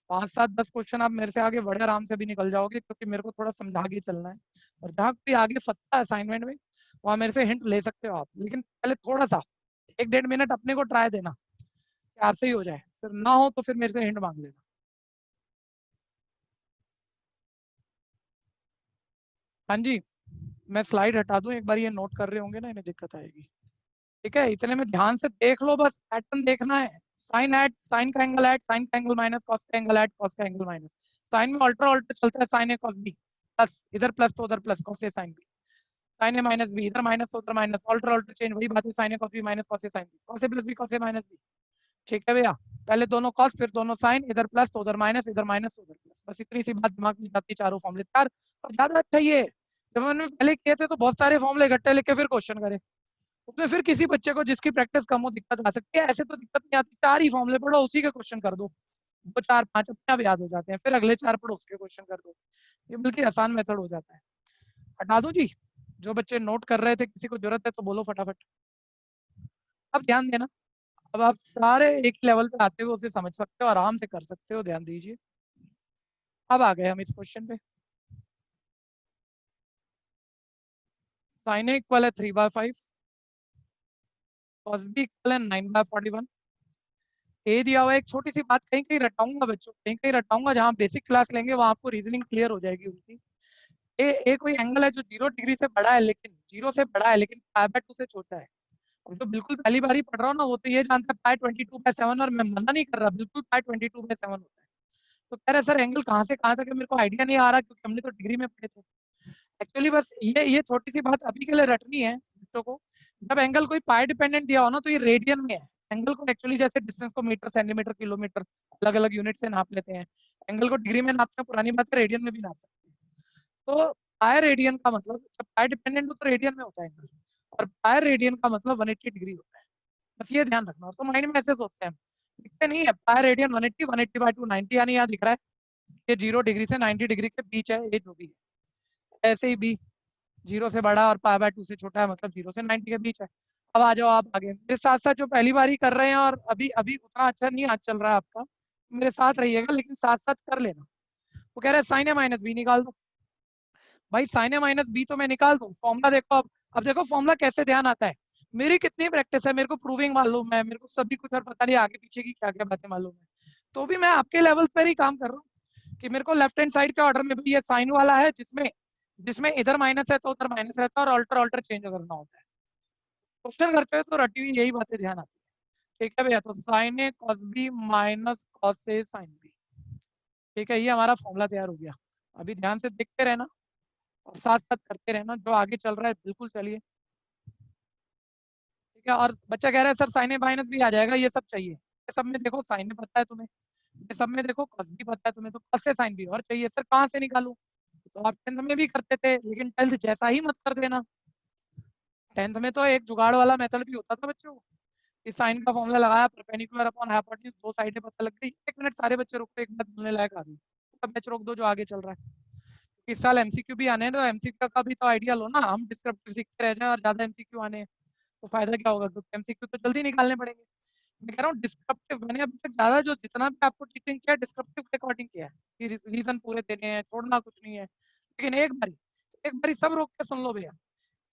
5 7 10 क्वेश्चन आप मेरे से आगे बड़े आराम से भी निकल जाओगे क्योंकि मेरे को थोड़ा समझा के चलना है। और जहाँ कोई आगे फंसता है असाइनमेंट में वहाँ मेरे से हिंट ले सकते हो आप, लेकिन पहले थोड़ा सा 1 1.5 मिनट अपने को ट्राई देना कि आपसे ही हो जाए, फिर ना हो तो फिर मेरे से हिंट मांग लेना। हाँ जी, मैं स्लाइड हटा दूं, एक बार ये नोट कर रहे होंगे ना, इन्हें दिक्कत आएगी। ठीक है, इतने में ध्यान से देख लो, बस पैटर्न देखना है। साइन एट, साइन का एंगल एट, साइन का एंगल माइनस, कॉस का एंगल एट, कॉस का एंगल माइनस। साइन में अल्टर अल्टर चलता है, साइन ए कॉस बी, प्लस इधर प्लस तो उधर plus, cos A sine B. Sign A minus B, इधर माइनस तो उधर माइनस, अल्टर अल्टर चेंज, वही बात है, sign A cos B minus cos A sine B, cos A plus B cos A minus B. ठीक है भैया, पहले दोनों कॉस फिर दोनों साइन, इधर प्लस तो उधर माइनस, इधर माइनस तो उधर प्लस, बस इतनी सी बात दिमाग में जाती है, चारों फॉर्मूले तैयार। और ज्यादा अच्छा ये है, जब मैंने पहले किए थे तो बहुत सारे फॉर्मूले इकट्ठे लिख के फिर क्वेश्चन करे, उसमें फिर किसी बच्चे को जिसकी प्रैक्टिस कम हो दिक्कत आ सकती है। ऐसे तो दिक्कत नहीं आती, 4 ही फॉर्मूले पढ़ो उसी के क्वेश्चन कर दो, 2 4 5 अपने आप याद हो जाते हैं, फिर अगले 4 पढ़ो उसके क्वेश्चन कर दो, ये बल्कि आसान मेथड हो जाता है। हटा दूं जी, जो बच्चे नोट कर रहे थे किसी को जरूरत है तो बोलो फटाफट। अब ध्यान देना, अब आप सारे एक लेवल पे आते हुए उसे समझ सकते हो, आराम से कर सकते हो, ध्यान दीजिए। अब आ गए हम इस क्वेश्चन पे। साइन ए इक्वल है 3/5, कॉस बी इक्वल है 9/41। ए दिया हुआ है, एक छोटी सी बात कहीं कहीं रटाऊंगा बच्चों, कहीं कहीं रटाऊंगा, जहां बेसिक क्लास लेंगे वहां आपको रीजनिंग क्लियर हो जाएगी उनकी। ए कोई एंगल है जो 0 डिग्री से बड़ा है, लेकिन 0 से बड़ा है लेकिन पाई/2 से छोटा है। अब जो बिल्कुल पहली बार ही पढ़ रहा हूँ ना वो तो ये जानता है पाई/22/7, और मैं मना नहीं कर रहा, बिल्कुल पाई/22/7 होता है। तो कह रहे सर एंगल कहाँ से कहाँ तक है, मेरे को आइडिया नहीं आ रहा क्योंकि हमने तो डिग्री में पढ़े थे। एक्चुअली बस ये छोटी सी बात अभी के लिए रटनी है बच्चों को। जब एंगल कोई पाई डिपेंडेंट दिया हो ना तो ये रेडियन में है। एंगल को एक्चुअली जैसे डिस्टेंस को मीटर सेंटीमीटर किलोमीटर अलग अलग यूनिट से नाप लेते हैं, एंगल को डिग्री में नापते हैं, पुरानी बात है, रेडियन में भी नाप सकते हैं। तो पाई रेडियन का मतलब जब पाई डिपेंडेंट हो तो रेडियन में होता है एंगल, और पाई रेडियन का मतलब 180 डिग्री होता है। बस ये ध्यान रखना। तो माइंड में ऐसे सोचते हैं, लिखते नहीं है पाई रेडियन 180, 180/2 90, यानी यहाँ दिख रहा है ये 0 डिग्री से 90 डिग्री के बीच है, ये जो भी है। ऐसे ही बी 0 से बड़ा और पाई/2 से छोटा है, मतलब 0 से 90 के बीच है। अब आ जाओ आप आगे मेरे साथ साथ, जो पहली बार ही कर रहे हैं और अभी अभी उतना अच्छा नहीं आज चल रहा है आपका, मेरे साथ रहिएगा लेकिन साथ साथ कर लेना। वो कह रहे हैं साइन ए माइनस बी निकाल दो। भाई साइन ए माइनस बी तो मैं निकाल दूं, फॉर्मूला देखो। अब देखो फॉर्मूला कैसे ध्यान आता है, मेरी कितनी प्रैक्टिस है, मेरे को प्रूविंग मालूम है, मेरे को सभी कुछ और पता नहीं आगे पीछे की क्या क्या बातें मालूम है, तो भी मैं आपके लेवल पर ही काम कर रहा हूँ कि मेरे को लेफ्ट हैंड साइड के ऑर्डर में भी ये साइन वाला है जिसमें जिसमें इधर माइनस है तो उधर माइनस रहता है और अल्टर अल्टर चेंज करना होता है। क्वेश्चन करते हो तो रटी हुई यही बातें ध्यान आती है। ठीक है भैया, तो sign A cos B minus cos A sine B. ठीक है, ये हमारा फॉर्मूला तैयार हो गया। अभी ध्यान से देखते रहना और साथ साथ करते रहना, जो आगे चल रहा है बिल्कुल चलिए। ठीक है, और बच्चा कह रहा है सर साइन ए माइनस भी आ जाएगा, ये सब चाहिए, ये सब में देखो साइन ए पता है तुम्हें, ये सब में देखो कॉस बी पता है तुम्हें, तो कॉस से साइन बी और चाहिए सर कहाँ से निकालूं। तो आप 10th में भी करते थे लेकिन 12th जैसा ही मत कर देना। 10th में तो एक जुगाड़ वाला मेथड भी होता था बच्चों, कि साइन का फॉर्मूला लगाया, परपेंडिकुलर अपॉन हाइपोटेन्यूज, 2 साइडें पता लग गई। 1 मिनट सारे बच्चे रुको, एक बात बोलने लायक आ गई, अब बैच रोक दो जो आगे चल रहा है। इस साल एमसीक्यू भी आने हैं तो एमसीक्यू का भी तो आइडिया लो ना, हम डिस्क्रिप्टिव सीखते रह जाएं और ज्यादा एमसीक्यू आने हैं तो फायदा क्या होगा, क्योंकि एमसीक्यू तो जल्दी निकालने पड़ेंगे। मैं कह रहा हूँ डिस्क्रिप्टिव, मैंने अभी तक ज्यादा जो जितना भी आपको टीचिंग किया डिस्क्रिप्टिव के अकॉर्डिंग किया है, कि रीजन पूरे देने हैं, छोड़ना कुछ नहीं है। लेकिन एक बारी सब रोक के सुन लो भैया,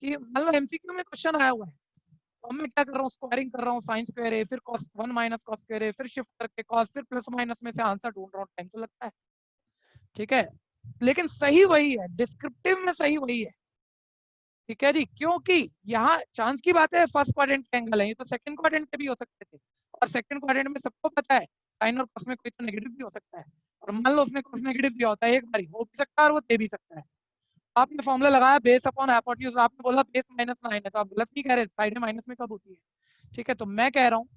कि मान लो एमसीक्यू में क्वेश्चन आया हुआ है, तो अब मैं क्या कर रहा हूँ, स्क्वायरिंग कर रहा हूँ, साइन स्क्वायर ए, फिर cos 1 माइनस कॉस स्क्वायर ए, फिर शिफ्ट करके cos, फिर प्लस माइनस में से आंसर ढूंढ रहा हूँ, टाइम तो लगता है। ठीक है, लेकिन सही वही है, डिस्क्रिप्टिव में सही वही है। ठीक है जी, क्योंकि यहाँ चांस की बात है, फर्स्ट क्वाड्रेंट के एंगल है, ये तो सेकंड क्वाड्रेंट के भी हो सकते थे, और सेकंड क्वाड्रेंट में सबको पता है साइन और कॉस में कोई तो नेगेटिव भी हो सकता है, और मान लो उसने कॉस नेगेटिव दिया होता है, एक बार हो भी सकता है और वो दे भी सकता है। आपने फॉर्मूला लगाया बेस अपॉन हाइपोटेन्यूज, आपने बोला बेस -9 है, तो आप गलत नहीं कह रहे, साइड में माइनस में कब होती है? ठीक है, तो मैं कह रहा हूँ,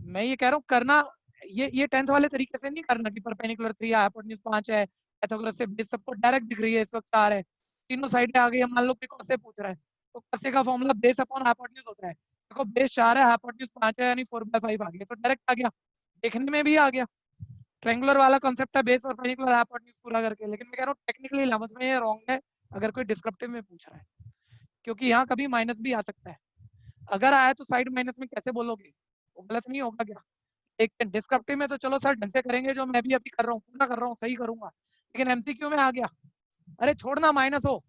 मैं ये कह रहा हूँ करना ये 10th वाले तरीके से नहीं करना कि परपेंडिकुलर 3 है, हाइपोटेन्यूज 5 है, पाइथागोरस से बेस सबको डायरेक्ट दिख रही है, इस वक्त 4 है, तीनों साइडें आ गई है, मान लो कि कॉस से पूछ रहा है, तो कॉस का फॉर्मूला बेस अपॉन हाइपोटेन्यूज होता है। देखो बेस 4 है, हाइपोटेन्यूज 5 है, यानी 4/5 आ गया, तो डायरेक्ट आ गया, देखने में भी आ गया। ट्रायंगुलर वाला कांसेप्ट है बेस और परपेंडिकुलर हाइपोटेन्यूज पूरा करके, लेकिन मैं कह रहा हूँ टेक्निकली 11th में ये रॉन्ग है अगर कोई डिस्क्रिप्टिव में पूछ रहा है, क्योंकि यहाँ कभी माइनस भी आ सकता है, अगर आया तो साइड माइनस में कैसे बोलोगे, वो गलत नहीं होगा क्या? एक डिस्क्रिप्टिव में तो चलो सर ढंग से करेंगे, जो मैं भी अभी कर रहा हूँ पूरा कर रहा हूँ, सही करूंगा, लेकिन एमसीक्यू में आ गया, अरे छोड़ना माइनस हो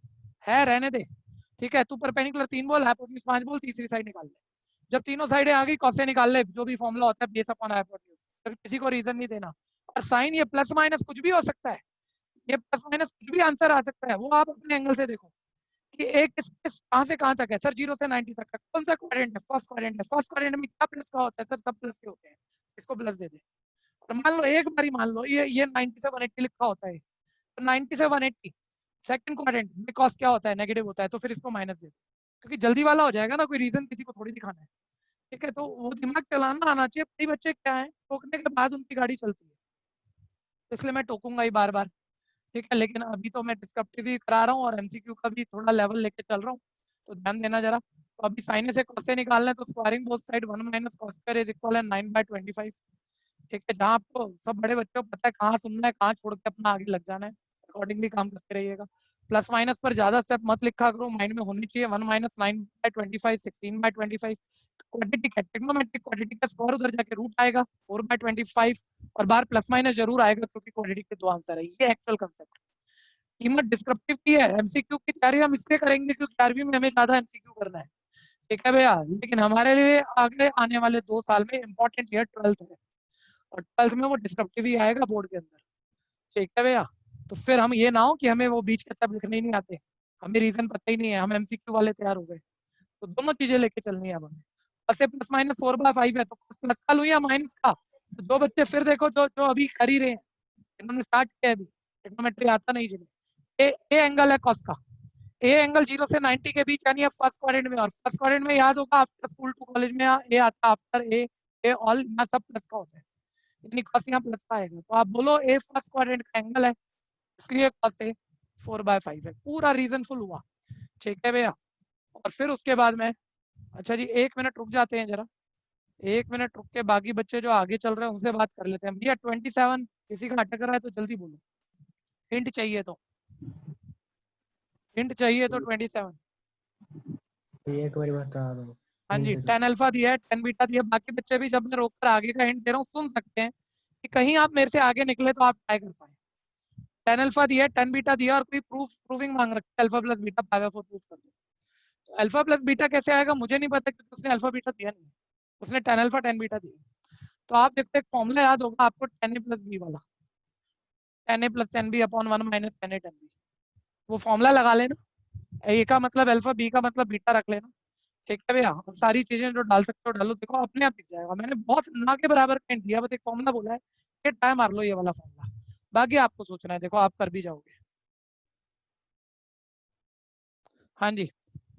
है रहने दे, ठीक है, तू परपेंडिकुलर 3 बोल, हाइपोटेन्यूज 5 बोल, तीसरी साइड निकाल ले, जब तीनों साइडें आ गई कॉस से निकाल ले, जो भी फॉर्मूला होता है बेस अपॉन हाइपोटेन्यूज, फिर किसी को रीजन नहीं देना। और साइन ये प्लस माइनस कुछ भी हो सकता है, ये प्लस माइनस कुछ भी आंसर आ सकता है, वो आप अपने एंगल से देखो कि एक कहां से कहां तक है सर, 0 से 90 तक का कौन सा क्वाड्रेंट है, फर्स्ट क्वाड्रेंट है, फर्स्ट क्वाड्रेंट में क्या प्लस का होता है सर, सब प्लस के होते हैं, इसको प्लस दे दे। और मान लो एक बारी मान लो ये 90 से 180 लिखा होता है, तो 90 से 180 सेकंड क्वाड्रेंट में कॉस क्या होता है, नेगेटिव होता है, तो फिर इसको माइनस दे दो, क्योंकि जल्दी वाला हो जाएगा ना, कोई रीजन किसी को थोड़ी दिखाना है, ठीक है, तो वो दिमाग चलाना आना चाहिए। कई बच्चे क्या है टोकने के बाद उनकी गाड़ी चलती है, इसलिए मैं टोकूंगा ही बार बार, ठीक है, लेकिन अभी तो मैं डिस्क्रिप्टिव ही करा रहा हूँ और एमसीक्यू का भी थोड़ा लेवल लेके चल रहा हूँ, तो ध्यान देना जरा। तो अभी साइन से कॉस से निकालना है, तो squaring both side 1 minus cos square is equal है 9/25, ठीक है, जहाँ आपको सब बड़े बच्चों को पता है कहाँ सुनना है, कहाँ छोड़ के अपना आगे लग जाना है, अकॉर्डिंगली काम करते रहिएगा। प्लस माइनस पर ज्यादा स्टेप मत लिखा करो, माइंड में होनी चाहिए, 1 माइनस 9/25 16/25, क्वाड्रेटिक है, ट्रिग्नोमेट्रिक क्वाड्रेटिक का स्क्वायर उधर जाके रूट आएगा 4/25, और बाहर प्लस माइनस जरूर आएगा क्योंकि क्वाड्रेटिक के 2 आंसर है, ये एक्चुअल कंसेप्ट। कीमत डिस्क्रिप्टिव की है, एमसीक्यू की तैयारी हम इसलिए करेंगे क्योंकि 11वीं में हमें ज्यादा एमसीक्यू करना है, ठीक है भैया, लेकिन हमारे लिए आगे आने वाले 2 साल में इंपॉर्टेंट ईयर 12th है, और 12th में वो डिस्क्रिप्टिव ही आएगा बोर्ड के अंदर, ठीक है भैया। तो फिर हम ये ना हो कि हमें वो बीच के सब लिखने ही नहीं आते, हमें रीजन पता ही नहीं है, हम एमसीक्यू वाले तैयार हो गए, तो दोनों चीजें लेके चलनी है अब हमें। से प्लस माइनस 4/5 है, तो प्लस का लूँ या माइनस का, तो दो बच्चे फिर देखो जो जो अभी कर ही रहे हैं, इन्होंने स्टार्ट किया है अभी, ट्रिग्नोमेट्री आता नहीं जिन्हें, ए एंगल है कॉस का, ए एंगल 0 से 90 के बीच, यानी फर्स्ट क्वाड्रेंट में, और फर्स्ट क्वाड्रेंट में याद होगा आफ्टर स्कूल टू कॉलेज में ए आता है आफ्टर ए ऑल, यहाँ सब प्लस का होता है, यानी कॉस यहाँ प्लस का आएगा, तो आप बोलो ए फर्स्ट क्वाड्रेंट का एंगल है, इसलिए कॉस ए 4/5 है, पूरा रीजन फुल हुआ, ठीक है भैया। और फिर उसके बाद में, अच्छा जी 1 मिनट रुक जाते हैं जरा, 1 मिनट रुक के बाकी बच्चे जो आगे चल रहे हैं उनसे बात कर लेते हैं। भैया 27 किसी का अटक रहा है तो जल्दी बोलो, हिंट चाहिए तो, हिंट चाहिए तो 27, एक बार बता दो। हाँ जी 10 अल्फा दिया है, 10 बीटा दिया, बाकी बच्चे भी जब मैं रोककर आगे का हिंट दे रहा हूँ सुन सकते हैं कि कहीं आप मेरे से आगे निकले तो आप ट्राई कर पाए। 10 अल्फा दिया है, 10 बीटा दिया, और कोई प्रूविंग मांग रखा है, alpha plus beta power 4 prove कर दो, तो अल्फा प्लस बीटा कैसे आएगा मुझे नहीं पता, क्योंकि उसने अल्फा बीटा दिया नहीं, उसने 10 अल्फा 10 बीटा दिया। तो आप देखो एक फॉर्मूला याद होगा आपको 10a प्लस बी वाला, 10a plus 10b upon 1 minus 10a 10b, वो फॉर्मूला लगा लेना, ए का मतलब अल्फा, बी का मतलब बीटा रख लेना, ठीक है भैया, सारी चीजें जो डाल सकते हो डालो, देखो अपने आप दिख जाएगा, मैंने बहुत ना के बराबर हिंट दिया, बस एक फॉर्मूला बोला है, ये टाइम मार लो ये वाला फॉर्मूला, बाकी आपको सोचना है, देखो आप कर भी जाओगे। हाँ जी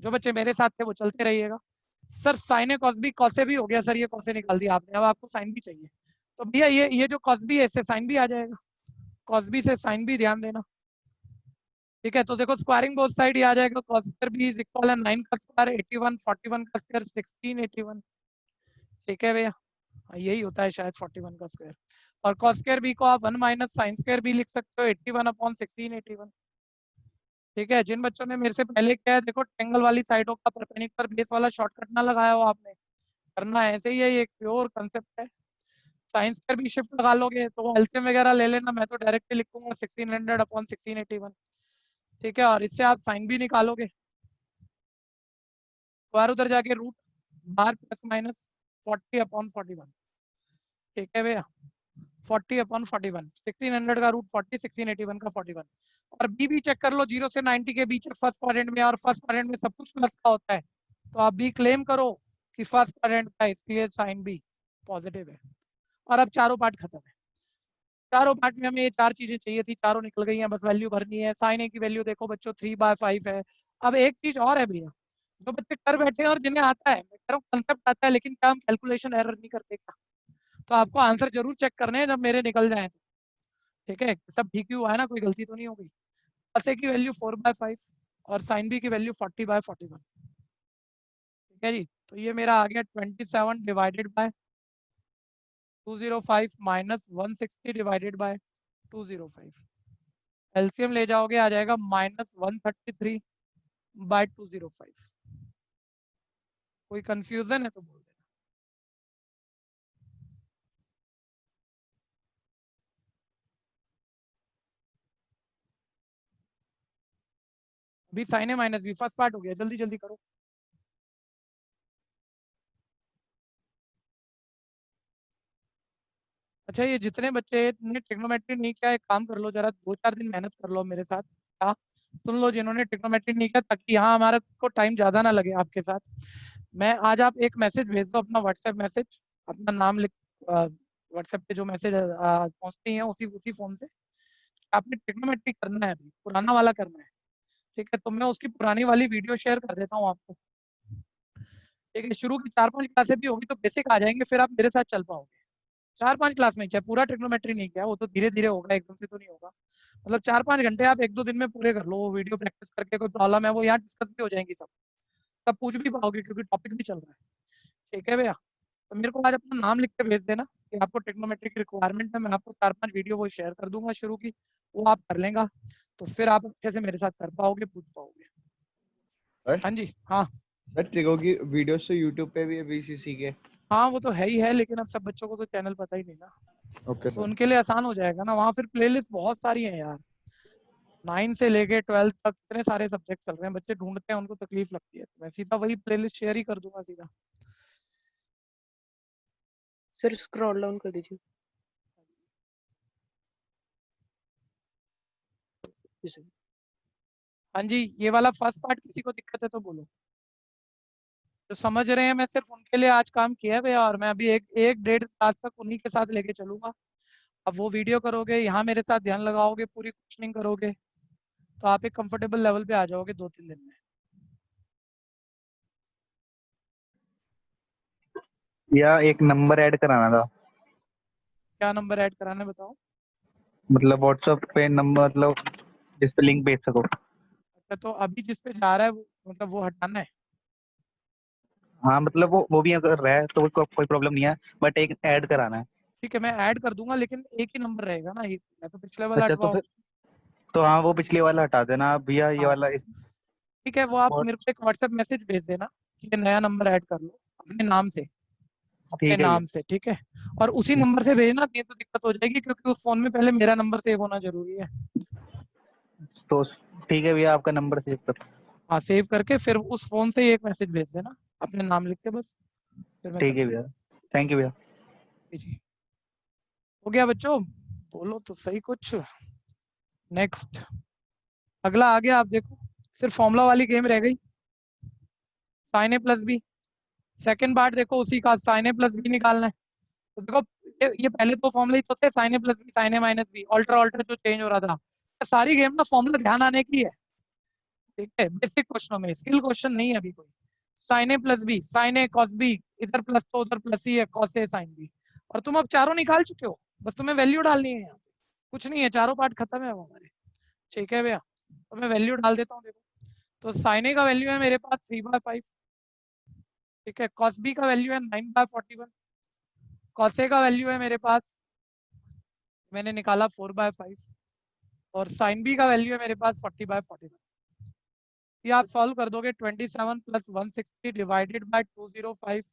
जो बच्चे मेरे साथ थे वो चलते रहिएगा। Sir sine cos B, cos से भी हो गया सर, ये कॉस से निकाल दिया आपने, अब आपको साइन भी चाहिए, तो भैया ये जो कॉस बी है इससे साइन भी आ जाएगा, कॉस बी से साइन भी ध्यान देना, ठीक है, तो देखो स्क्वायरिंग बोथ साइड आ जाएगा, cos square b is equal है 9 का स्क्वायर 81, 41 का स्क्वायर 1681, ठीक है भैया, यही होता है शायद 41 का स्क्वायर, और cos स्क्वायर b को आप 1 माइनस साइन स्क्वायर b लिख सकते हो 81 अपॉन 1681, ठीक है। जिन बच्चों ने मेरे से पहले किया है देखो ट्रायंगल वाली साइडों का परपेंडिकुलर बेस वाला शॉर्टकट ना लगाया हो आपने, करना है ऐसे ही है, ये एक प्योर कंसेप्ट है। साइंस पर भी शिफ्ट लगा लोगे तो एलसीएम वगैरह ले लेना, मैं तो डायरेक्टली लिखूंगा 1600 अपॉन 1681, ठीक है, और इससे आप साइन भी निकालोगे, बाहर उधर जाके रूट बाहर प्लस माइनस 40 अपॉन 41, ठीक है भैया, 40 अपॉन 41, 1600 का रूट 40, 1681 का 41, और बी भी चेक कर लो 0 से 90 के बीच फर्स्ट क्वाड्रेंट में, और फर्स्ट क्वाड्रेंट में सब कुछ प्लस का होता है, तो आप बी क्लेम करो कि फर्स्ट क्वाड्रेंट का, इसलिए साइन बी पॉजिटिव है, और अब चारों पार्ट खत्म है। चारों पार्ट में हमें ये 4 चीजें चाहिए थी, चारों निकल गई हैं, बस वैल्यू भरनी है। साइन ए की वैल्यू देखो बच्चों 3/5 है। अब एक चीज और है भैया, जो बच्चे कर बैठे हैं और जिन्हें आता है, मैं कह रहा हूँ कंसेप्ट आता है, लेकिन क्या हम कैलकुलेशन एरर नहीं करते क्या? तो आपको आंसर जरूर चेक करने हैं जब मेरे निकल जाए, ठीक है, सब ठीक ही हुआ है ना, कोई गलती तो नहीं हो गई। cos A की वैल्यू 4/5 और साइन बी की वैल्यू 40/41, ठीक है जी। तो ये मेरा आ गया 27 divided by 205 minus 160 divided by 205। LCM ले जाओगे आ जाएगा -133/205। कोई कंफ्यूजन है तो बोल देना। अभी साइन ए माइनस बी फर्स्ट पार्ट हो गया, जल्दी जल्दी करो। अच्छा, ये जितने बच्चे ने ट्रिग्नोमेट्री नहीं किया, एक काम कर लो, जरा 2-4 दिन मेहनत कर लो मेरे साथ। हाँ, सुन लो जिन्होंने ट्रिग्नोमेट्री नहीं किया, ताकि यहाँ हमारा को टाइम ज्यादा ना लगे आपके साथ। मैं आज आप एक मैसेज भेज दो, अपना व्हाट्सएप मैसेज, अपना नाम लिख, व्हाट्सएप पे जो मैसेज पहुंचती हैं उसी उसी फोन से, आपने ट्रिग्नोमेट्री करना है, अभी पुराना वाला करना है, ठीक है। तो मैं उसकी पुरानी वाली वीडियो शेयर कर देता हूँ आपको, ठीक है। शुरू की 4-5 क्लासें भी होगी तो बेसिक आ जाएंगे, फिर आप मेरे साथ चल पाओगे। 4-5 क्लास में, चाहे पूरा ट्रिग्नोमेट्री नहीं किया, वो तो धीरे धीरे होगा, एकदम से तो नहीं होगा। मतलब 4-5 घंटे आप 1-2 दिन में पूरे कर लो, वो वीडियो प्रैक्टिस करके। कोई प्रॉब्लम है वो यहाँ डिस्कस भी हो जाएंगी, सब पूछ भी पाओगे, क्योंकि टॉपिक भी चल रहा है, ठीक है भैया। तो मेरे को आज अपना नाम लिख के भेज देना कि आपको ट्रिग्नोमेट्री की रिक्वायरमेंट है। मैं आपको 4-5 वीडियो वो शेयर कर दूंगा शुरू की, वो आप कर लेंगे, तो फिर आप अच्छे से मेरे साथ कर पाओगे, पूछ पाओगे। हाँ जी, हाँ सर ट्रिको की वीडियोस तो यूट्यूब पे भी है बीसीसी के। हाँ, वो तो है ही है, लेकिन अब सब बच्चों को तो चैनल पता ही नहीं ना, ओके तो सर। उनके लिए आसान हो जाएगा ना। वहाँ फिर प्लेलिस्ट बहुत सारी है यार, 9 से लेके 12 तक इतने सारे सब्जेक्ट चल रहे हैं, बच्चे ढूंढते हैं, उनको तकलीफ लगती है। तो मैं सीधा वही प्लेलिस्ट शेयर ही कर दूंगा सीधा। सर स्क्रॉल डाउन कर दीजिए। जी सर। हाँ जी, ये वाला फर्स्ट पार्ट किसी को दिक्कत है तो बोलो। जो समझ रहे हैं, मैं सिर्फ उनके लिए आज काम किया है भैया, और मैं अभी 1-1.5 क्लास तक उन्हीं के साथ लेके चलूंगा। अब वो वीडियो करोगे, यहाँ मेरे साथ ध्यान लगाओगे, पूरी क्वेश्चनिंग करोगे, तो आप एक कंफर्टेबल लेवल पे आ जाओगे 2-3 दिन में। या एक नंबर ऐड कराना था, क्या नंबर ऐड कराना है बताओ। मतलब व्हाट्सएप पे नंबर, मतलब जिस पे लिंक भेज सको। अच्छा, तो अभी जिस पे जा रहा है मतलब वो हटाना है। हाँ मतलब वो भी अगर रहे तो कोई प्रॉब्लम नहीं है, बट एक ऐड कराना है। ठीक है, मैं ऐड कर दूंगा, लेकिन एक ही नंबर रहेगा ना, या तो पिछले वाला अच्छा तो हटवाओ। फिर, तो हाँ वो पिछले वाला हटा देना आप भैया, ये हाँ वाला ठीक है, वो आप और मेरे को एक व्हाट्सएप मैसेज भेज देना कि ये नया नंबर ऐड कर लो अपने नाम से, अपने ठीक है भैया। नाम से, ठीक है। और उसी नंबर से भेजना, नहीं तो दिक्कत हो जाएगी, क्योंकि उस फोन में पहले मेरा नंबर सेव होना जरूरी है। तो ठीक है भैया, आपका नंबर सेव कर। हाँ, सेव करके फिर उस फोन से ही एक मैसेज भेज देना, अपने नाम लिख के, बस फिर मैं कर ठीक है भैया, थैंक यू भैया। जी। हो गया बच्चों, बोलो तो सही कुछ। नेक्स्ट, अगला आ गया, आप देखो, सिर्फ फॉर्मूला वाली गेम रह गई, साइन ए प्लस बी। सेकेंड पार्ट देखो उसी का, साइन ए प्लस बी निकालना है। तो देखो, ये पहले तो फॉर्मूला ही तो थे, साइन ए प्लस बी, साइन ए माइनस बी, ऑल्टर ऑल्टर जो चेंज हो रहा था। सारी गेम ना फॉर्मूला ध्यान आने की है, ठीक है, बेसिक क्वेश्चनों में, स्किल क्वेश्चन नहीं है अभी कोई। साइन ए प्लस बी, साइन ए कॉस बी, इधर प्लस तो उधर प्लस ही है, कॉस ए साइन बी। और तुम अब चारों निकाल चुके हो, बस तुम्हें वैल्यू डालनी है यहाँ पे, कुछ नहीं है, चारों पार्ट खत्म है वो हमारे, ठीक है भैया। तो मैं वैल्यू डाल देता हूँ, देखो। तो साइन ए का वैल्यू है मेरे पास 3/5, ठीक है। कॉस बी का वैल्यू है 9/41, कॉस ए का वैल्यू है मेरे पास, मैंने निकाला 4/5, और साइन बी का वैल्यू है मेरे पास 40/41। ये आप सॉल्व कर दोगे, 27 + 160 डिवाइडेड बाय 205,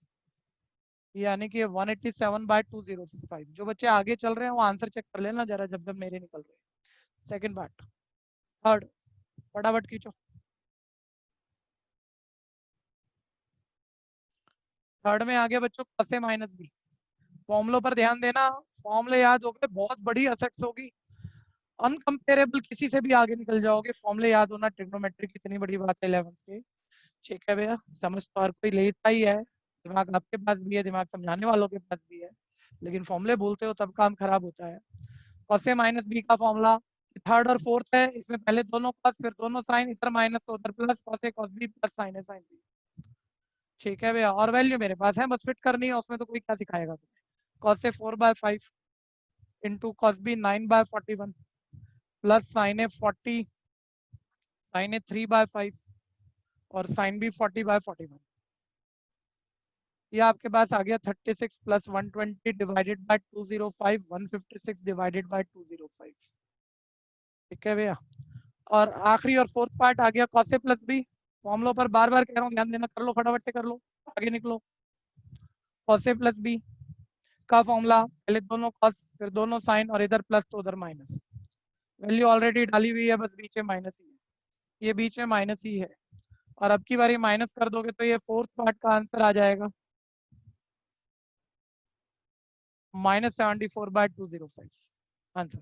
यानी कि 187/205। जो बच्चे आगे चल रहे हैं वो आंसर चेक कर लेना जरा, जब जब मेरे निकल रहे हैं। सेकंड पार्ट, थर्ड, फटाफट खींचो। थर्ड में आ गया बच्चों cos A - B। फॉर्मूलों पर ध्यान देना, फॉर्मूले याद हो गए, बहुत बड़ी असेट्स होगी, अनकंपेरेबल, किसी से भी आगे निकल जाओगे। फॉर्मूले याद होना ट्रिग्नोमेट्री कितनी बड़ी बात है 11th के, ठीक है भैया। समझ तो हर कोई लेता ही है, दिमाग आपके पास भी है, दिमाग समझाने वालों के पास भी है, लेकिन फॉर्मूले बोलते हो तब काम खराब होता है। cos A माइनस बी का फॉर्मूला थर्ड और फोर्थ है, इसमें पहले दोनों cos फिर दोनों साइन, इधर माइनस तो उधर plus, cos A cos B plus sin A sin B। ठीक है भैया, और वैल्यू मेरे पास है, बस फिट करनी है, उसमें तो कोई क्या सिखाएगा तुम्हें। cos A 4/5 into cos B 9/41 plus sin A 40 sin A 3/5 और sin B 40/41। ये आपके पास आ गया 36 plus 120 divided by 205 156 divided by 205। ठीक है भैया, और आखिरी और फोर्थ पार्ट आ गया cos A प्लस बी। फॉर्मूलों पर बार बार कह रहा हूँ, ध्यान देना, कर लो फटाफट से कर लो, आगे निकलो। cos A प्लस बी का फॉर्मूला पहले दोनों cos फिर दोनों साइन और इधर प्लस तो उधर माइनस। वैल्यू ऑलरेडी डाली हुई है, बस बीच में माइनस ही है, ये बीच में माइनस ही है, और अब की बारी माइनस कर दोगे तो ये फोर्थ पार्ट का आंसर आ जाएगा -74/205 आंसर।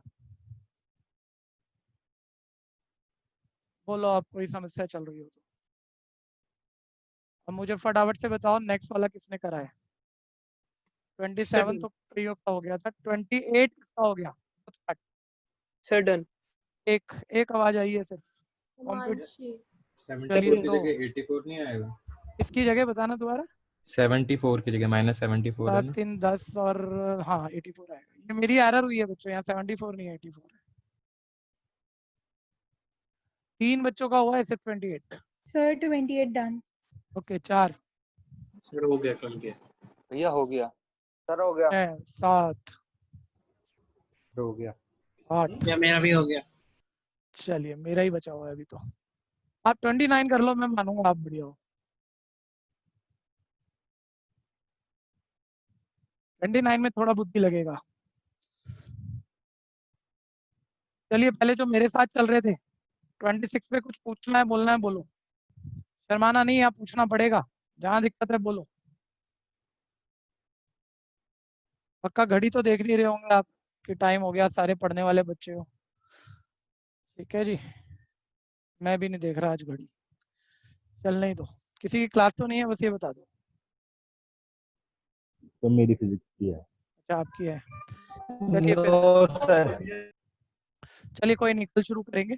बोलो आप कोई समस्या चल रही हो तो। अब मुझे फटाफट से बताओ नेक्स्ट वाला किसने करा है। 27 तो प्रयोग का हो गया था, 28 किसका हो गया? Sir done. एक आवाज आई है सिर्फ। कंप्यूटर चलिए तो 84 नहीं आएगा? इसकी जगह बताना दोबारा। 74 की जगह -74 है ना? 3 10 और हाँ 84 आएगा। ये मेरी एरर हुई है बच्चों, यहाँ 74 नहीं है 84 है। 3 बच्चों का हुआ है सिर्फ 28। Sir 28 done. ओके 4 सर हो गया 28। भैया हो गया। सर हो गया। 6 7 हो गया। 8। या मेरा भी हो गया। चलिए मेरा ही बचा हुआ है अभी तो। आप 29 कर लो, मैं मानूंगा आप बढ़िया हो। 29 में थोड़ा बुद्धि लगेगा। चलिए पहले जो मेरे साथ चल रहे थे 26 पे कुछ पूछना है बोलना है बोलो, शर्माना नहीं है, आप पूछना पड़ेगा, जहां दिक्कत है बोलो। पक्का घड़ी तो देख नहीं रहे होंगे आप कि टाइम हो गया, सारे पढ़ने वाले बच्चे हो। ठीक है जी, मैं भी नहीं देख रहा आज घड़ी, चल नहीं दो। किसी की क्लास तो नहीं है, बस ये बता दो। तो मेरी फिजिक्स की है। अच्छा आपकी है, चलिए फिर चलिए कोई नहीं, कल शुरू करेंगे।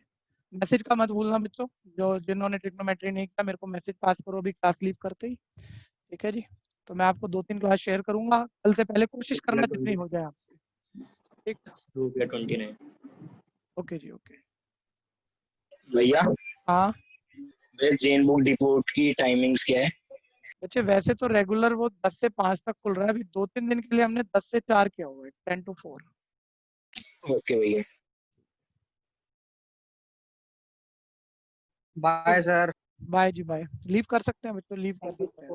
मैसेज का मत भूलना बच्चों, जो जिन्होंने ट्रिग्नोमेट्री नहीं किया मेरे को मैसेज पास करो अभी क्लास लीव करते ही। ठीक है जी, तो मैं आपको 2-3 क्लास शेयर करूंगा कल से, पहले कोशिश करना जितनी हो जाए आपसे। ठीक, हो गया 29। ओके जी ओके। भैया हाँ जैन बुक डिपोट की टाइमिंग्स क्या है? बच्चे वैसे तो रेगुलर वो 10 से 5 तक खुल रहा है, अभी 2-3 दिन के लिए हमने 10 से 4 किया हुआ है, 10 to 4। ओके भैया, बाय सर। बाय जी बाय। लीव कर सकते हैं बच्चों, लीव कर सकते हैं।